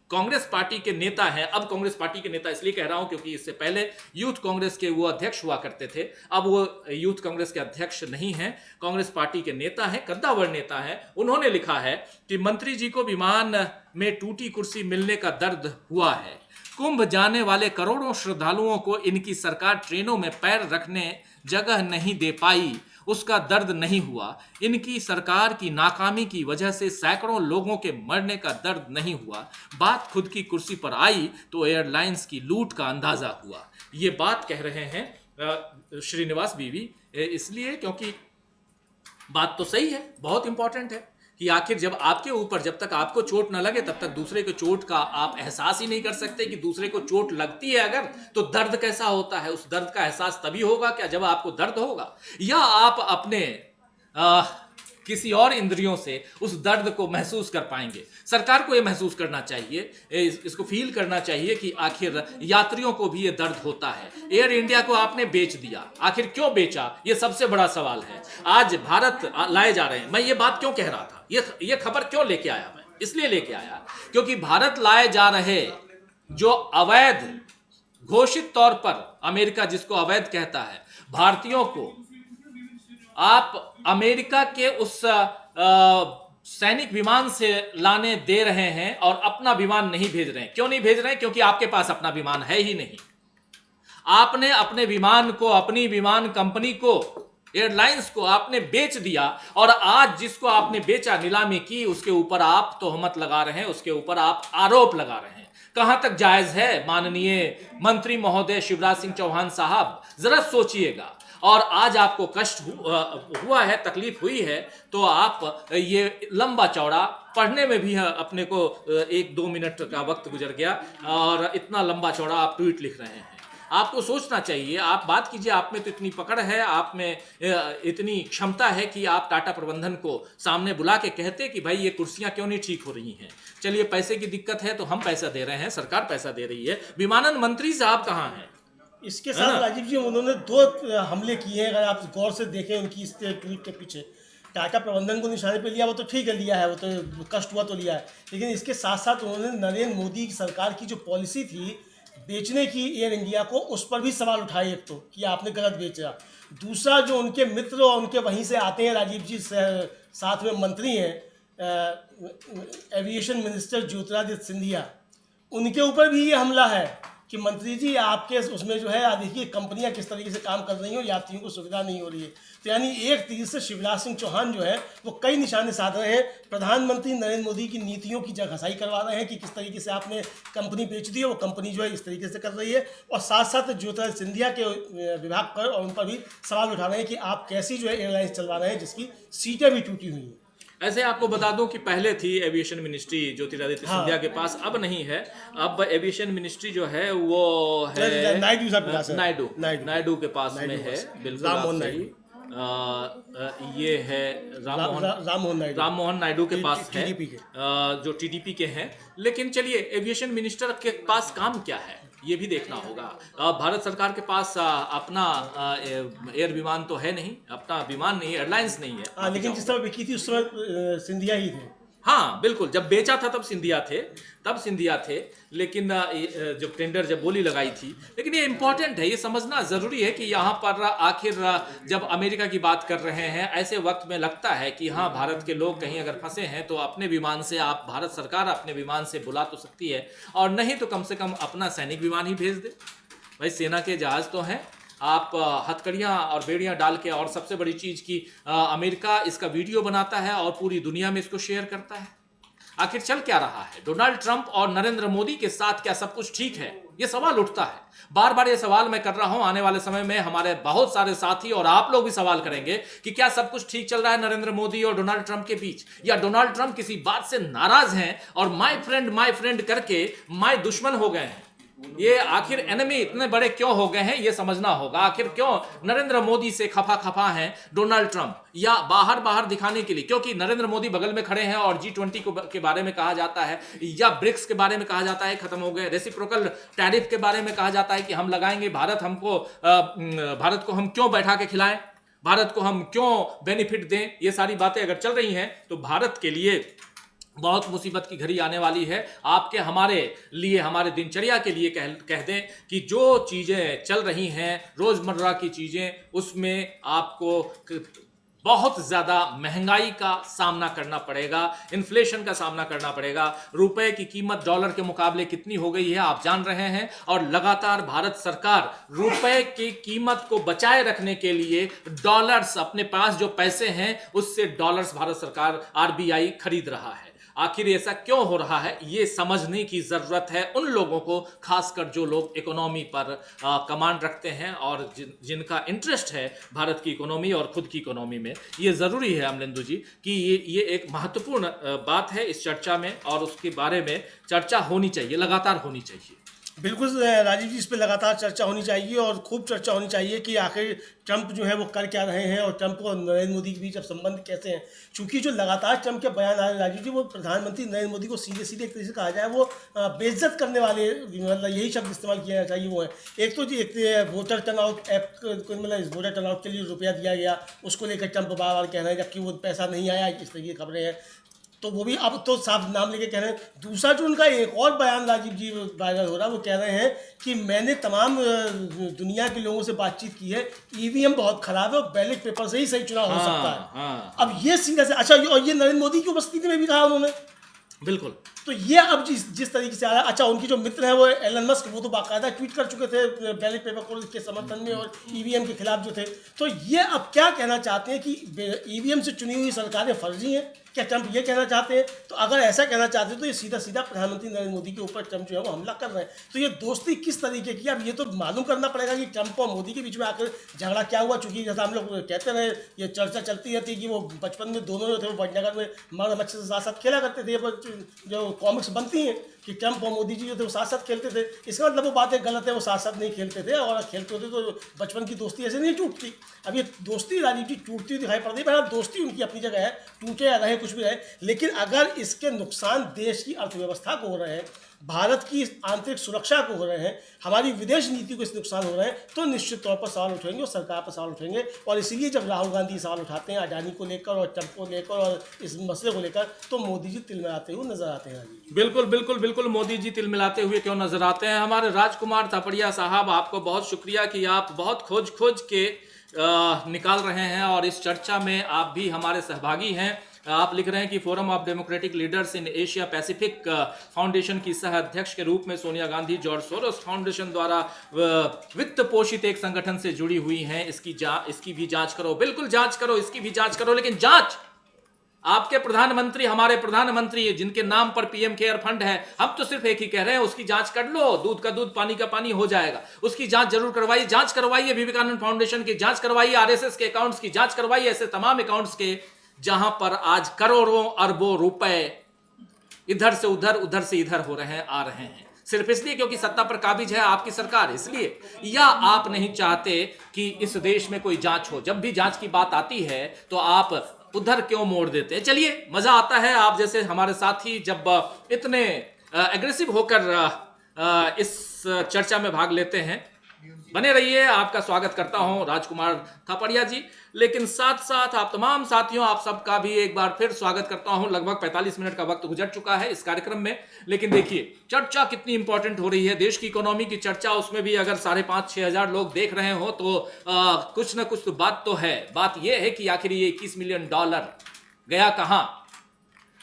कांग्रेस पार्टी के नेता हैं, अब कांग्रेस पार्टी के नेता इसलिए कह रहा हूं क्योंकि इससे पहले यूथ कांग्रेस के वो अध्यक्ष हुआ करते थे, अब वो यूथ कांग्रेस के अध्यक्ष नहीं हैं, कांग्रेस पार्टी के नेता हैं, कद्दावर नेता हैं। उन्होंने लिखा है कि मंत्री जी को विमान में टूटी कुर्सी मिलने का दर्द हुआ है। कुंभ जाने वाले करोड़ों श्रद्धालुओं को इनकी सरकार ट्रेनों में पैर रखने जगह नहीं दे पाई, उसका दर्द नहीं हुआ। इनकी सरकार की नाकामी की वजह से सैकड़ों लोगों के मरने का दर्द नहीं हुआ। बात खुद की कुर्सी पर आई तो एयरलाइंस की लूट का अंदाजा हुआ। ये बात कह रहे हैं श्रीनिवास वीवी, इसलिए क्योंकि बात तो सही है, बहुत इंपॉर्टेंट है कि आखिर जब आपके ऊपर, जब तक आपको चोट न लगे तब तक दूसरे को चोट का आप एहसास ही नहीं कर सकते कि दूसरे को चोट लगती है अगर, तो दर्द कैसा होता है? उस दर्द का एहसास तभी होगा क्या जब आपको दर्द होगा, या आप अपने किसी और इंद्रियों से उस दर्द को महसूस कर पाएंगे। सरकार को यह महसूस करना चाहिए, इसको फील करना चाहिए कि आखिर यात्रियों को भी ये दर्द होता है। एयर इंडिया को आपने बेच दिया, आखिर क्यों बेचा? ये सबसे बड़ा सवाल है। आज भारत लाए जा रहे हैं, मैं ये बात क्यों कह रहा था, ये खबर क्यों लेके आया? मैं इसलिए लेके आया क्योंकि भारत लाए जा रहे जो अवैध, घोषित तौर पर अमेरिका जिसको अवैध कहता है, भारतीयों को आप अमेरिका के उस सैनिक विमान से लाने दे रहे हैं और अपना विमान नहीं भेज रहे हैं। क्यों नहीं भेज रहे हैं? क्योंकि आपके पास अपना विमान है ही नहीं। आपने अपने विमान को, अपनी विमान कंपनी को, एयरलाइंस को आपने बेच दिया, और आज जिसको आपने बेचा, नीलामी की, उसके ऊपर आप तोहमत लगा रहे हैं, उसके ऊपर आप आरोप लगा रहे हैं। कहां तक जायज है माननीय मंत्री महोदय शिवराज सिंह चौहान साहब? जरा सोचिएगा। और आज आपको कष्ट हुआ है, तकलीफ हुई है, तो आप ये लंबा चौड़ा पढ़ने में भी अपने को 1-2 मिनट का वक्त गुजर गया, और इतना लंबा चौड़ा आप ट्वीट लिख रहे हैं। आपको सोचना चाहिए, आप बात कीजिए। आप में तो इतनी पकड़ है, आप में इतनी क्षमता है कि आप टाटा प्रबंधन को सामने बुला के कहते कि भाई ये कुर्सियां क्यों नहीं ठीक हो रही हैं। चलिए, पैसे की दिक्कत है तो हम पैसा दे रहे हैं, सरकार पैसा दे रही है। विमानन मंत्री साहब कहाँ हैं? इसके साथ राजीव जी उन्होंने 2 हमले किए हैं। अगर आप गौर से देखें उनकी इस ट्वीट के पीछे, टाटा प्रबंधन को निशाने पे लिया, वो तो ठीक है, लिया है, वो तो कष्ट हुआ तो लिया है, लेकिन इसके साथ साथ उन्होंने नरेंद्र मोदी की सरकार की जो पॉलिसी थी बेचने की एयर इंडिया को, उस पर भी सवाल उठाए। एक तो कि आपने गलत बेचा, दूसरा जो उनके मित्र और उनके वहीं से आते हैं राजीव जी, साथ में मंत्री हैं एविएशन मिनिस्टर ज्योतिरादित्य सिंधिया, उनके ऊपर भी ये हमला है कि मंत्री जी आपके उसमें जो है, देखिए कंपनियां किस तरीके से काम कर रही हैं, यात्रियों को सुविधा नहीं हो रही है। तो यानी एक तीर से शिवराज सिंह चौहान जो है वो कई निशाने साध रहे हैं। प्रधानमंत्री नरेंद्र मोदी की नीतियों की जगहसाई करवा रहे हैं कि किस तरीके से आपने कंपनी बेच दी है, वो कंपनी जो है इस तरीके से कर रही है, और साथ साथ ज्योतिरादित्य सिंधिया के विभाग पर और उन पर भी सवाल उठा रहे हैं कि आप कैसी जो है एयरलाइंस चलवा रहे हैं जिसकी सीटें भी टूटी हुई हैं। ऐसे आपको बता दूं कि पहले थी एविएशन मिनिस्ट्री ज्योतिरादित्य सिंधिया के पास, अब नहीं है। अब एविएशन मिनिस्ट्री जो है वो है नायडू साहब के पास है। नायडू के पास में है। बिल्कुल आप राममोहन सही। ये है राम मोहन नायडू के पास है, TDP के। जो टीडीपी के हैं। लेकिन चलिए, एविएशन मिनिस्टर के पास काम क्या है ये भी देखना होगा। भारत सरकार के पास अपना एयर विमान तो है नहीं, अपना विमान नहीं, एयरलाइंस नहीं है। हाँ, लेकिन जिस समय बिकी थी उस समय सिंधिया ही थे। हाँ बिल्कुल, जब बेचा था तब सिंधिया थे। लेकिन जब टेंडर जब बोली लगाई थी। लेकिन ये इंपॉर्टेंट है, ये समझना जरूरी है कि यहाँ पर आखिर जब अमेरिका की बात कर रहे हैं, ऐसे वक्त में लगता है कि हाँ, भारत के लोग कहीं अगर फंसे हैं तो अपने विमान से आप, भारत सरकार अपने विमान से बुला तो सकती है, और नहीं तो कम से कम अपना सैनिक विमान ही भेज दे। भाई, सेना के जहाज तो हैं, आप हथकड़ियाँ और बेड़ियाँ डाल के, और सबसे बड़ी चीज़ कि अमेरिका इसका वीडियो बनाता है और पूरी दुनिया में इसको शेयर करता है। आखिर चल क्या रहा है? डोनाल्ड ट्रंप और नरेंद्र मोदी के साथ क्या सब कुछ ठीक है? ये सवाल उठता है। बार बार ये सवाल मैं कर रहा हूं। आने वाले समय में हमारे बहुत सारे साथी और आप लोग भी सवाल करेंगे कि क्या सब कुछ ठीक चल रहा है नरेंद्र मोदी और डोनाल्ड ट्रंप के बीच, या डोनाल्ड ट्रंप किसी बात से नाराज हैं और माय फ्रेंड करके माय दुश्मन हो गए हैं। ये आखिर एनिमी इतने बड़े क्यों हो गए हैं, ये समझना होगा। आखिर क्यों नरेंद्र मोदी से खफा हैं डोनाल्ड ट्रंप, या बाहर दिखाने के लिए क्योंकि नरेंद्र मोदी बगल में खड़े हैं और G20 के बारे में कहा जाता है, या ब्रिक्स के बारे में कहा जाता है खत्म हो गए, रेसिप्रोकल टैरिफ के बारे में कहा जाता है कि हम लगाएंगे, भारत को हम क्यों बैठा के खिलाएं, भारत को हम क्यों बेनिफिट दें। ये सारी बातें अगर चल रही हैं तो भारत के लिए बहुत मुसीबत की घड़ी आने वाली है। आपके हमारे लिए, हमारे दिनचर्या के लिए कह दें कि जो चीज़ें चल रही हैं, रोज़मर्रा की चीज़ें, उसमें आपको बहुत ज़्यादा महंगाई का सामना करना पड़ेगा, इन्फ्लेशन का सामना करना पड़ेगा। रुपए की कीमत डॉलर के मुकाबले कितनी हो गई है आप जान रहे हैं, और लगातार भारत सरकार रुपए की कीमत को बचाए रखने के लिए डॉलर्स, अपने पास जो पैसे हैं उससे डॉलर्स भारत सरकार RBI खरीद रहा है। आखिर ऐसा क्यों हो रहा है, ये समझने की जरूरत है उन लोगों को, खासकर जो लोग इकोनॉमी पर कमांड रखते हैं और जिनका इंटरेस्ट है भारत की इकोनॉमी और खुद की इकोनॉमी में। ये जरूरी है अमलेंदु जी कि ये एक महत्वपूर्ण बात है इस चर्चा में, और उसके बारे में चर्चा होनी चाहिए, लगातार होनी चाहिए। बिल्कुल राजीव जी, इस पर लगातार चर्चा होनी चाहिए और खूब चर्चा होनी चाहिए कि आखिर ट्रंप जो है वो कर क्या रहे हैं और ट्रंप और नरेंद्र मोदी के बीच अब संबंध कैसे हैं। चूंकि जो लगातार ट्रंप के बयान आ रहे हैं राजीव जी, वो प्रधानमंत्री नरेंद्र मोदी को सीधे एक तरीके से कहा जाए वो बेइज्जत करने वाले, मतलब यही शब्द इस्तेमाल किया चाहिए वो है। एक तो जी, एक वोटर टर्नआउट ऐप, मतलब वोटर टर्नआउट के लिए रुपया दिया गया, उसको लेकर ट्रंप बार बार कह रहे हैं, जबकि वो पैसा नहीं आया, इस तरह की खबरें हैं। तो वो भी अब तो साफ नाम लेके कह रहे हैं। दूसरा जो उनका एक और बयान राजीव जी वायरल हो रहा है, वो कह रहे हैं कि मैंने तमाम दुनिया के लोगों से बातचीत की है, EVM बहुत खराब है और बैलेट पेपर से ही सही चुनाव हो सकता है। अब ये सीधा से, अच्छा, और ये नरेंद्र मोदी की उपस्थिति में भी कहा उन्होंने। बिल्कुल। तो ये अब जिस तरीके से आया, अच्छा, उनके जो मित्र हैं वो एलन मस्क, वो तो बाकायदा ट्वीट कर चुके थे बैलेट पेपर को के समर्थन में और EVM के खिलाफ जो थे। तो ये अब क्या कहना चाहते हैं कि EVM से चुनी हुई सरकारें फर्जी हैं, क्या ट्रंप ये कहना चाहते हैं? तो अगर ऐसा कहना चाहते हैं तो ये सीधा प्रधानमंत्री नरेंद्र मोदी के ऊपर ट्रंप जो है वो हमला कर रहे हैं। तो ये दोस्ती किस तरीके की, अब ये तो मालूम करना पड़ेगा कि ट्रंप और मोदी के बीच में आकर झगड़ा क्या हुआ। चूंकि जैसा हम लोग कहते रहे, ये चर्चा चलती रहती है कि वो बचपन में दोनों जो थे वो वडनगर में मगरमच्छ के साथ साथ खेला करते थे, जो कॉमिक्स बनती हैं कि ट्रंप और मोदी जी जो थे वो साथ साथ खेलते थे। इसका मतलब वो बातें गलत है, वो साथ साथ नहीं खेलते थे, और खेलते होते तो बचपन की दोस्ती ऐसे नहीं टूटती। अब ये दोस्ती राजीव जी टूटती हुई दिखाई पड़ती है। दोस्ती उनकी अपनी जगह है, टूटे या रहे कुछ भी रहे, लेकिन अगर इसके नुकसान देश की अर्थव्यवस्था को हो रहे हैं, भारत की आंतरिक सुरक्षा को हो रहे हैं, हमारी विदेश नीति को इस नुकसान हो रहे हैं, तो निश्चित तौर पर सवाल उठेंगे और सरकार पर सवाल उठेंगे। और इसीलिए जब राहुल गांधी सवाल उठाते हैं अडानी को लेकर और ट्रंप को लेकर और इस मसले को लेकर, तो मोदी जी तिलमिलाते हुए नजर आते हैं। बिल्कुल मोदी जी तिलमिलाते हुए क्यों नजर आते हैं। हमारे राजकुमार थापड़िया साहब, आपको बहुत शुक्रिया कि आप बहुत खोज के निकाल रहे हैं और इस चर्चा में आप भी हमारे सहभागी हैं। आप लिख रहे हैं कि forum of democratic leaders in Asia Pacific foundation की सह अध्यक्ष के रूप में Sonia Gandhi George Soros foundation द्वारा वित्त पोषित एक संगठन से जुड़ी हुई हैं। इसकी भी जांच करो। बिल्कुल जांच करो, इसकी भी जांच करो, लेकिन जांच आपके प्रधानमंत्री, हमारे प्रधानमंत्री जिनके नाम पर PM केयर फंड है, हम तो सिर्फ एक ही कह रहे हैं, उसकी जांच कर लो। दूध का दूध पानी का पानी हो जाएगा। उसकी जांच जरूर करवाइए। जांच करवाइए विवेकानंद फाउंडेशन की, जांच करवाइए RSS के अकाउंट्स की, जांच करवाइए ऐसे तमाम अकाउंट्स के जहां पर आज करोड़ों अरबों रुपए इधर से इधर हो रहे हैं, आ रहे हैं, सिर्फ इसलिए क्योंकि सत्ता पर काबिज है आपकी सरकार, इसलिए, या आप नहीं चाहते कि इस देश में कोई जांच हो? जब भी जांच की बात आती है तो आप उधर क्यों मोड़ देते हैं? चलिए, मजा आता है आप जैसे हमारे साथी जब इतने एग्रेसिव होकर इस चर्चा में भाग लेते हैं। बने रहिए, आपका स्वागत करता हूं राजकुमार थापड़िया जी। लेकिन साथ साथ आप तमाम साथियों, आप सबका भी एक बार फिर स्वागत करता हूं। लगभग 45 मिनट का वक्त गुजर चुका है इस कार्यक्रम में, लेकिन देखिए चर्चा कितनी इंपॉर्टेंट हो रही है, देश की इकोनॉमी की चर्चा। उसमें भी अगर 5,500-6 हजार लोग देख रहे हो तो कुछ ना कुछ तो बात तो है। बात यह है कि आखिर ये $21 मिलियन गया कहां?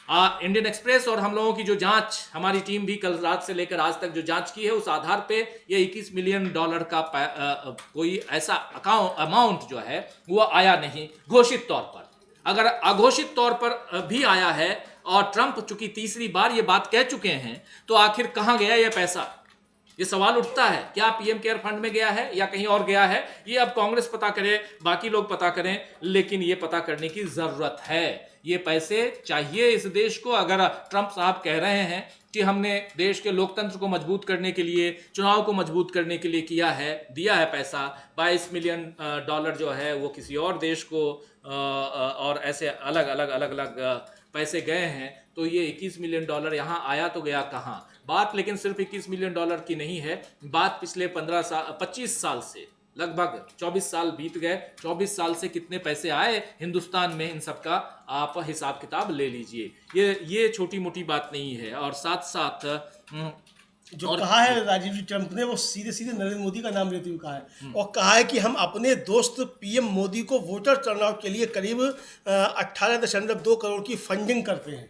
इंडियन एक्सप्रेस और हम लोगों की जो जांच, हमारी टीम भी कल रात से लेकर आज तक जो जांच की है, उस आधार पे ये $21 मिलियन का कोई ऐसा अमाउंट जो है वो आया नहीं घोषित तौर पर। अगर अघोषित तौर पर भी आया है और ट्रंप चूंकि तीसरी बार ये बात कह चुके हैं, तो आखिर कहां गया ये पैसा? ये सवाल उठता है, क्या पीएम केयर फंड में गया है या कहीं और गया है? ये अब कांग्रेस पता करे, बाकी लोग पता करें, लेकिन ये पता करने की जरूरत है। ये पैसे चाहिए इस देश को। अगर ट्रंप साहब कह रहे हैं कि हमने देश के लोकतंत्र को मजबूत करने के लिए, चुनाव को मजबूत करने के लिए किया है, दिया है पैसा, $22 मिलियन जो है वो किसी और देश को और ऐसे अलग अलग पैसे गए हैं, तो ये $21 मिलियन यहाँ आया तो गया कहाँ? बात लेकिन सिर्फ $21 मिलियन की नहीं है, बात पिछले 25 साल से, लगभग 24 साल बीत गए। 24 साल से कितने पैसे आए हिंदुस्तान में, इन सब का आप हिसाब किताब ले लीजिए। ये छोटी मोटी बात नहीं है। और साथ साथ जो कहा है राजीव जी ट्रंप ने, वो सीधे सीधे नरेंद्र मोदी का नाम लेते हुए कहा है, और कहा है कि हम अपने दोस्त पीएम मोदी को वोटर टर्नआउट के लिए करीब 18.2 करोड़ की फंडिंग करते हैं।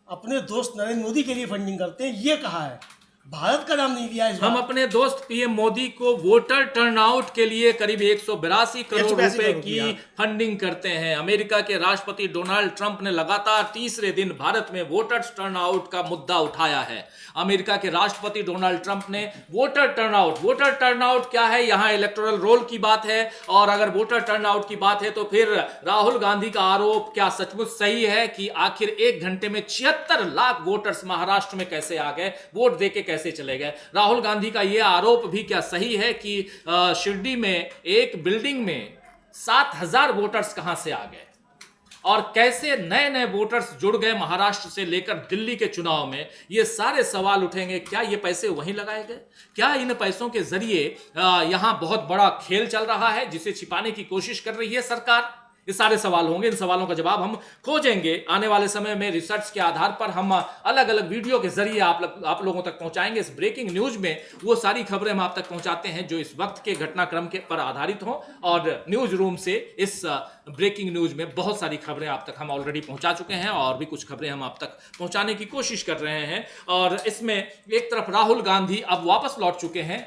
अपने दोस्त नरेंद्र मोदी के लिए फंडिंग करते हैं, ये कहा है, भारत का नाम नहीं लिया। हम अपने दोस्त पीएम मोदी को वोटर टर्नआउट के लिए करीब 182 करोड़ रुपए की फंडिंग करते हैं। अमेरिका के राष्ट्रपति डोनाल्ड ट्रंप ने लगातार तीसरे दिन भारत में वोटर टर्नआउट का मुद्दा उठाया है। अमेरिका के राष्ट्रपति डोनाल्ड ट्रंप ने वोटर टर्नआउट क्या है? यहां इलेक्टोरल रोल की बात है, और अगर वोटर टर्नआउट की बात है तो फिर राहुल गांधी का आरोप क्या सचमुच सही है कि आखिर 1 घंटे में 76 लाख वोटर्स महाराष्ट्र में कैसे आ गए, वोट देके कैसे चले गए? राहुल गांधी का यह आरोप भी क्या सही है कि शिरडी में एक बिल्डिंग में 7,000 वोटर्स कहां से आ गए, और कैसे नए नए वोटर्स जुड़ गए महाराष्ट्र से लेकर दिल्ली के चुनाव में? ये सारे सवाल उठेंगे। क्या ये पैसे वहीं लगाए गए? क्या इन पैसों के जरिए यहां बहुत बड़ा खेल चल रहा है जिसे छिपाने की कोशिश कर रही है सरकार? ये सारे सवाल होंगे। इन सवालों का जवाब हम खोजेंगे आने वाले समय में। रिसर्च के आधार पर हम अलग अलग वीडियो के जरिए आप लोगों तक पहुंचाएंगे। इस ब्रेकिंग न्यूज में वो सारी खबरें हम आप तक पहुंचाते हैं जो इस वक्त के घटनाक्रम के पर आधारित हों, और न्यूज रूम से इस ब्रेकिंग न्यूज में बहुत सारी खबरें आप तक हम ऑलरेडी पहुंचा चुके हैं, और भी कुछ खबरें हम आप तक पहुंचाने की कोशिश कर रहे हैं। और इसमें एक तरफ राहुल गांधी अब वापस लौट चुके हैं।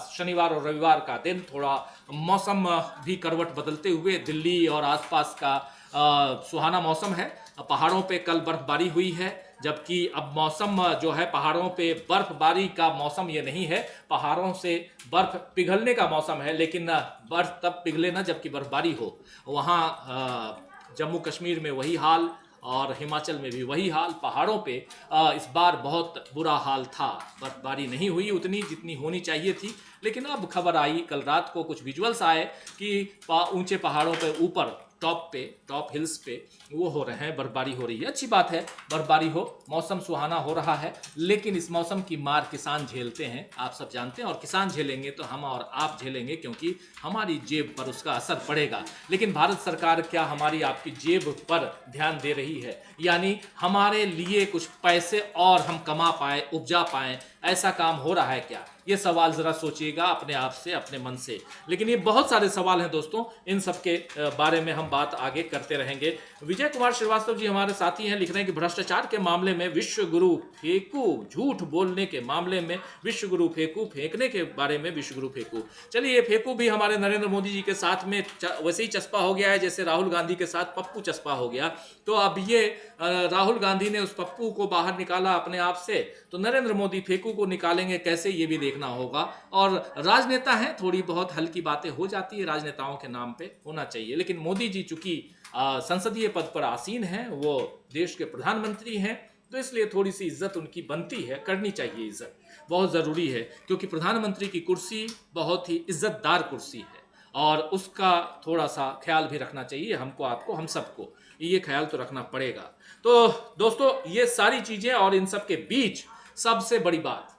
शनिवार और रविवार का दिन, थोड़ा मौसम भी करवट बदलते हुए दिल्ली और आसपास का सुहाना मौसम है। पहाड़ों पे कल बर्फबारी हुई है, जबकि अब मौसम जो है पहाड़ों पे बर्फबारी का मौसम ये नहीं है, पहाड़ों से बर्फ पिघलने का मौसम है। लेकिन बर्फ तब पिघले ना जबकि बर्फबारी हो। वहाँ जम्मू कश्मीर में वही हाल, और हिमाचल में भी वही हाल। पहाड़ों पे इस बार बहुत बुरा हाल था, बर्फबारी नहीं हुई उतनी जितनी होनी चाहिए थी। लेकिन अब खबर आई कल रात को, कुछ विजुअल्स आए कि ऊंचे पहाड़ों पे ऊपर टॉप हिल्स पे वो हो रहे हैं, बर्फबारी हो रही है। अच्छी बात है, बर्फबारी हो, मौसम सुहाना हो रहा है। लेकिन इस मौसम की मार किसान झेलते हैं, आप सब जानते हैं, और किसान झेलेंगे तो हम और आप झेलेंगे, क्योंकि हमारी जेब पर उसका असर पड़ेगा। लेकिन भारत सरकार क्या हमारी आपकी जेब पर ध्यान दे रही है? यानी हमारे लिए कुछ पैसे और हम कमा पाए, उपजा पाए, ऐसा काम हो रहा है क्या? ये सवाल जरा सोचिएगा अपने आप से, अपने मन से। लेकिन ये बहुत सारे सवाल हैं दोस्तों, इन सब के बारे में हम बात आगे करते रहेंगे। विजय कुमार श्रीवास्तव जी हमारे साथी हैं, लिख रहे हैं कि भ्रष्टाचार के मामले में विश्व गुरु फेंकू, झूठ बोलने के मामले में विश्व गुरु फेंकू, फेंकने के बारे में विश्व गुरु फेंकू। चलिए, फेंकू भी हमारे नरेंद्र मोदी जी के साथ में वैसे ही चस्पा हो गया है जैसे राहुल गांधी के साथ पप्पू चस्पा हो गया। तो अब ये राहुल गांधी ने उस पप्पू को बाहर निकाला अपने आप से, तो नरेंद्र मोदी फेंकू को निकालेंगे कैसे, ये भी देखना होगा। और राजनेता हैं, थोड़ी बहुत हल्की बातें हो जाती है राजनेताओं के नाम पे, होना चाहिए, लेकिन मोदी जी चूंकि संसदीय पद पर आसीन हैं, वो देश के प्रधानमंत्री हैं, तो इसलिए थोड़ी सी इज्जत उनकी बनती है, करनी चाहिए इज्जत, बहुत ज़रूरी है, क्योंकि प्रधानमंत्री की कुर्सी बहुत ही इज्जतदार कुर्सी है और उसका थोड़ा सा ख्याल भी रखना चाहिए हमको, आपको, हम सबको ये ख्याल तो रखना पड़ेगा। तो दोस्तों, ये सारी चीज़ें और इन सब के बीच सबसे बड़ी बात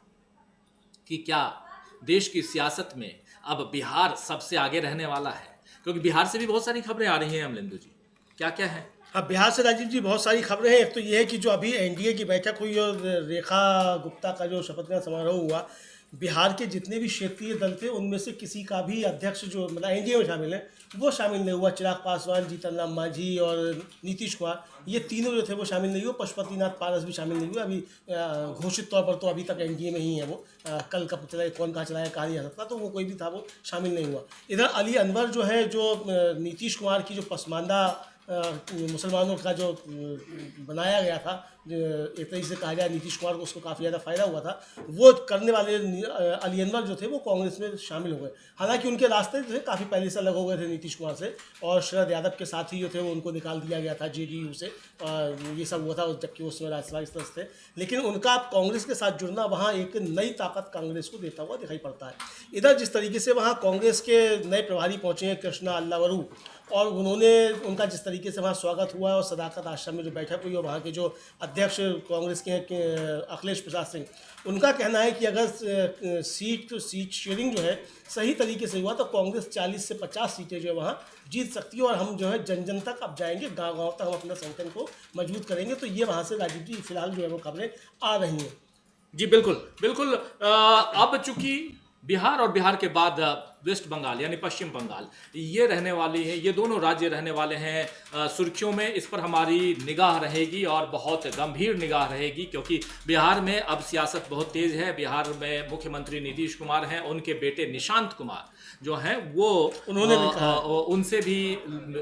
कि क्या देश की सियासत में अब बिहार सबसे आगे रहने वाला है, क्योंकि बिहार से भी बहुत सारी खबरें आ रही हैं अमलेंदु जी, क्या क्या है? हाँ, बिहार से राजीव जी बहुत सारी खबरें हैं। एक तो ये है कि जो अभी एनडीए की बैठक हुई और रेखा गुप्ता का जो शपथ ग्रहण समारोह हुआ, बिहार के जितने भी क्षेत्रीय दल थे उनमें से किसी का भी अध्यक्ष जो मतलब एनडीए में शामिल है वो शामिल नहीं हुआ। चिराग पासवान, जीतन राम मांझी और नीतीश कुमार, ये तीनों जो थे वो शामिल नहीं हुए। पशुपतिनाथ पारस भी शामिल नहीं हुए। अभी घोषित तौर पर तो अभी तक एनडीए में ही है वो। कल कब चलाए, कौन कहाँ चलाया, कहाँ नहीं आ सकता, तो वो कोई भी था वो शामिल नहीं हुआ। इधर अली अनवर जो है, जो नीतीश कुमार की जो पसमानदा मुसलमानों का जो बनाया गया था, एक तरीके से कहा जाए नीतीश कुमार को उसको काफ़ी ज़्यादा फायदा हुआ था, वो करने वाले अली अनवर जो थे वो कांग्रेस में शामिल हो गए। हालांकि उनके रास्ते जो थे काफ़ी पहले से अलग हो गए थे नीतीश कुमार से, और शरद यादव के साथी जो थे वो उनको निकाल दिया गया था जेडीयू से, ये सब हुआ था जबकि उसमें राज्यसभा सदस्य थे। लेकिन उनका कांग्रेस के साथ जुड़ना वहाँ एक नई ताकत कांग्रेस को देता हुआ दिखाई पड़ता है। इधर जिस तरीके से वहाँ कांग्रेस के नए प्रभारी पहुँचे हैं कृष्णा अल्लावरू, और उन्होंने उनका जिस तरीके से वहाँ स्वागत हुआ है और सदाकत आश्रम में जो बैठक हुई, और वहाँ के जो अध्यक्ष कांग्रेस के अखिलेश प्रसाद सिंह, उनका कहना है कि अगर सीट शेयरिंग जो है सही तरीके से हुआ तो कांग्रेस 40 से 50 सीटें जो है वहाँ जीत सकती है, और हम जो है जन जन तक अब जाएंगे, गाँव-गाँव तक हम अपना संगठन को मजबूत करेंगे। तो ये वहाँ से राजीव जी फिलहाल जो है वो खबरें आ रही हैं। जी बिल्कुल बिल्कुल। अब चूंकि बिहार और बिहार के बाद वेस्ट बंगाल यानी पश्चिम बंगाल, ये रहने वाली है, ये दोनों राज्य रहने वाले हैं सुर्खियों में। इस पर हमारी निगाह रहेगी और बहुत गंभीर निगाह रहेगी, क्योंकि बिहार में अब सियासत बहुत तेज है। बिहार में मुख्यमंत्री नीतीश कुमार हैं, उनके बेटे निशांत कुमार जो हैं वो उन्होंने भी कहा, उनसे भी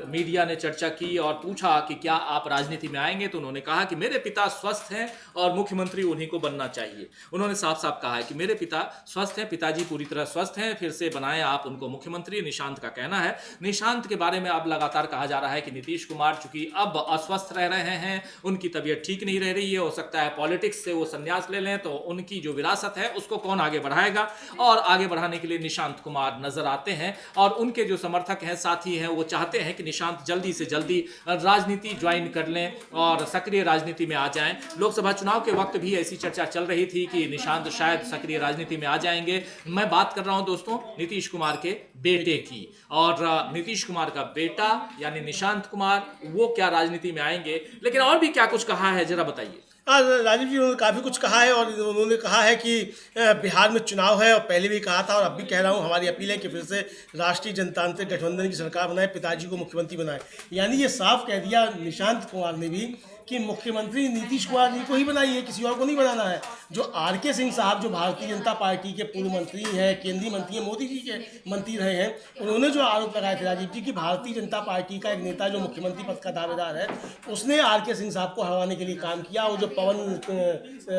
मीडिया ने चर्चा की और पूछा कि क्या आप राजनीति में आएंगे, तो उन्होंने कहा कि मेरे पिता स्वस्थ हैं और मुख्यमंत्री उन्हीं को बनना चाहिए। उन्होंने साफ साफ कहा है कि मेरे पिता स्वस्थ हैं, पिताजी पूरी तरह स्वस्थ हैं, फिर से बनाएं आप उनको मुख्यमंत्री। निशांत का कहना है। निशांत के बारे में अब लगातार कहा जा रहा है कि नीतीश कुमार चूंकि अब अस्वस्थ रह रहे हैं, उनकी तबीयत ठीक नहीं रह रही है, हो सकता है पॉलिटिक्स से वो संन्यास ले लें, तो उनकी जो विरासत है उसको कौन आगे बढ़ाएगा, और आगे बढ़ाने के लिए निशांत कुमार नजर आते हैं। और उनके जो समर्थक हैं, साथी हैं, वो चाहते हैं कि निशांत जल्दी से जल्दी राजनीति ज्वाइन कर लें और सक्रिय राजनीति में आ जाएं। लोकसभा चुनाव के वक्त भी ऐसी चर्चा चल रही थी कि निशांत शायद सक्रिय राजनीति में आ जाएंगे। मैं बात कर रहा हूं दोस्तों नीतीश कुमार के बेटे की, और नीतीश कुमार का बेटा यानी निशांत कुमार, वो क्या राजनीति में आएंगे। लेकिन और भी क्या कुछ कहा है, जरा बताइए। राजीव जी उन्होंने काफ़ी कुछ कहा है, और उन्होंने कहा है कि बिहार में चुनाव है, और पहले भी कहा था और अब भी कह रहा हूँ, हमारी अपील है कि फिर से राष्ट्रीय जनतांत्रिक गठबंधन की सरकार बनाए, पिताजी को मुख्यमंत्री बनाए। यानी ये साफ कह दिया निशांत कुमार ने भी कि मुख्यमंत्री नीतीश कुमार जी को ही बनाइए, किसी और को नहीं बनाना है। जो आर.के. सिंह साहब, जो भारतीय जनता पार्टी के पूर्व मंत्री हैं, केंद्रीय मंत्री हैं, मोदी जी के मंत्री रहे हैं, उन्होंने जो आरोप लगाए थे राजीव जी कि भारतीय जनता पार्टी का एक नेता जो मुख्यमंत्री पद का दावेदार है, उसने आर.के. सिंह साहब को हरवाने के लिए काम किया। और जो पवन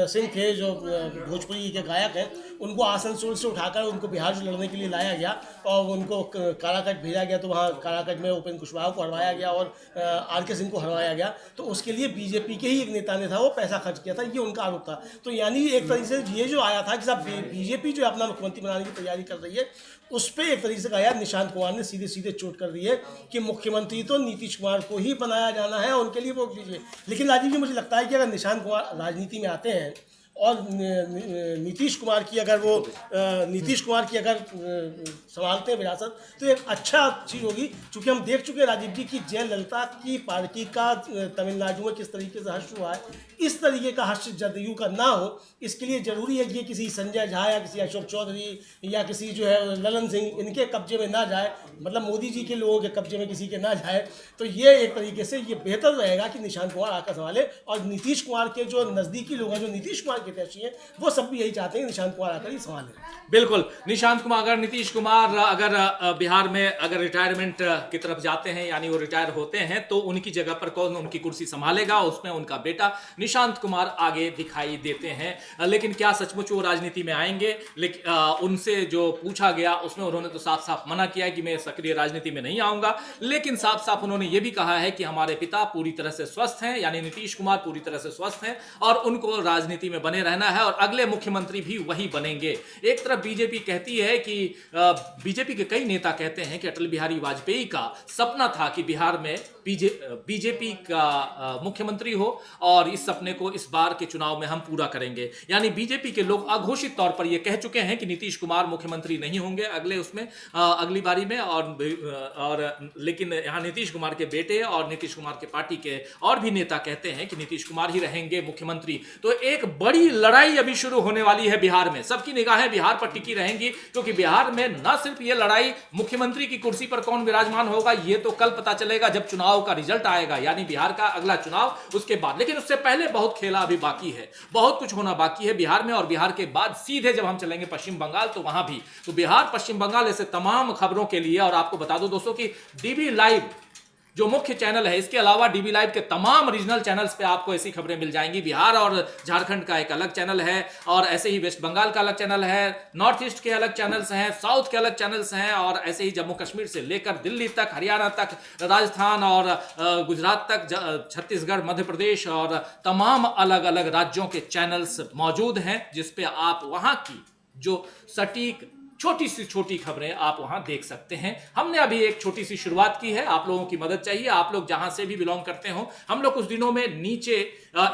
सिंह थे, जो भोजपुरी के गायक हैं, उनको आसनसोल से उठाकर उनको बिहार से लड़ने के लिए लाया गया और उनको काराकट भेजा गया। तो वहाँ काराकट में उपेंद्र कुशवाहा को हरवाया गया और आर.के. सिंह को हरवाया गया। तो उसके लिए बीजेपी के ही एक नेता ने था वो पैसा खर्च किया था, ये उनका आरोप था। तो यानी एक तरीके से ये जो आया था कि साहब बीजेपी जो अपना मुख्यमंत्री बनाने की तैयारी कर रही है, उस पर एक तरीके से कहा निशांत कुमार ने सीधे सीधे चोट कर दी है कि मुख्यमंत्री तो नीतीश कुमार को ही बनाया जाना है, उनके लिए वोट दीजिए। लेकिन राजीव जी, मुझे लगता है कि अगर निशांत कुमार राजनीति में आते हैं और नीतीश कुमार की अगर संभालते हैं विरासत, तो एक अच्छा चीज़ होगी। क्योंकि हम देख चुके हैं राजीव जी की जयललिता की पार्टी का तमिलनाडु में किस तरीके से हर्ष हुआ है। इस तरीके का हर्ष जदयू का ना हो, इसके लिए जरूरी है कि किसी संजय झा या किसी अशोक चौधरी या किसी जो है ललन सिंह, इनके कब्जे में ना जाए, मतलब मोदी जी के लोगों के कब्जे में किसी के ना जाए। तो ये एक तरीके से ये बेहतर रहेगा कि निशांत कुमार आकर संभाले, और नीतीश कुमार के जो नज़दीकी लोग हैं, जो नीतीश कुमार प्रत्याशी हैं वो सब भी यही चाहते हैं निशांत कुमार आकर ही संभालें। बिल्कुल, निशांत कुमार, अगर नीतीश कुमार अगर बिहार में अगर रिटायरमेंट की तरफ जाते हैं, यानी वो रिटायर होते हैं, तो उनकी जगह पर कौन उनकी कुर्सी संभालेगा? उसमें उनका बेटा निशांत कुमार आगे दिखाई देते हैं। लेकिन क्या सचमुच वो राजनीति में आएंगे? लेकिन उनसे जो पूछा गया उसमें उन्होंने तो साफ साफ मना किया है कि मैं सक्रिय राजनीति में नहीं आऊंगा, लेकिन साफ साफ उन्होंने ये भी कहा है कि हमारे पिता पूरी तरह से स्वस्थ हैं, यानी नीतीश कुमार पूरी तरह से स्वस्थ हैं और उनको राजनीति में बने रहना है और अगले मुख्यमंत्री भी वही बनेंगे। एक तरफ बीजेपी कहती है कि बीजेपी के कई नेता कहते हैं कि अटल बिहारी वाजपेयी का सपना था कि बिहार में बीजेपी का मुख्यमंत्री हो और इस सपने को इस बार के चुनाव में हम पूरा करेंगे। यानी बीजेपी के लोग अघोषित तौर पर यह कह चुके हैं कि नीतीश कुमार मुख्यमंत्री नहीं होंगे अगली बारी में, और लेकिन यहां नीतीश कुमार के बेटे और नीतीश कुमार के पार्टी के और भी नेता कहते हैं कि नीतीश कुमार ही रहेंगे मुख्यमंत्री। तो एक बड़ी लड़ाई अभी शुरू होने वाली है बिहार में। सबकी निगाहें बिहार पर टिकी रहेंगी, क्योंकि बिहार में न सिर्फ यह लड़ाई मुख्यमंत्री की कुर्सी पर कौन विराजमान होगा, यह तो कल पता चलेगा जब चुनाव का रिजल्ट आएगा, यानी बिहार का अगला चुनाव, उसके बाद। लेकिन उससे पहले बहुत खेला अभी बाकी है, बहुत कुछ होना बाकी है बिहार में। और बिहार के बाद सीधे जब हम चलेंगे पश्चिम बंगाल, तो वहां भी, तो बिहार पश्चिम बंगाल ऐसे तमाम खबरों के लिए। और आपको बता दो दोस्तों कि डीबी लाइव जो मुख्य चैनल है, इसके अलावा डीबी लाइव के तमाम रीजनल चैनल्स पे आपको ऐसी खबरें मिल जाएंगी। बिहार और झारखंड का एक अलग चैनल है, और ऐसे ही वेस्ट बंगाल का अलग चैनल है, नॉर्थ ईस्ट के अलग चैनल्स हैं, साउथ के अलग चैनल्स हैं, और ऐसे ही जम्मू कश्मीर से लेकर दिल्ली तक, हरियाणा तक, राजस्थान और गुजरात तक, छत्तीसगढ़, मध्य प्रदेश और तमाम अलग अलग राज्यों के चैनल्स मौजूद हैं, जिसपे आप वहां की जो सटीक छोटी सी छोटी खबरें आप वहां देख सकते हैं। हमने अभी एक छोटी सी शुरुआत की है, आप लोगों की मदद चाहिए। आप लोग जहां से भी बिलोंग करते हो, हम लोग कुछ दिनों में नीचे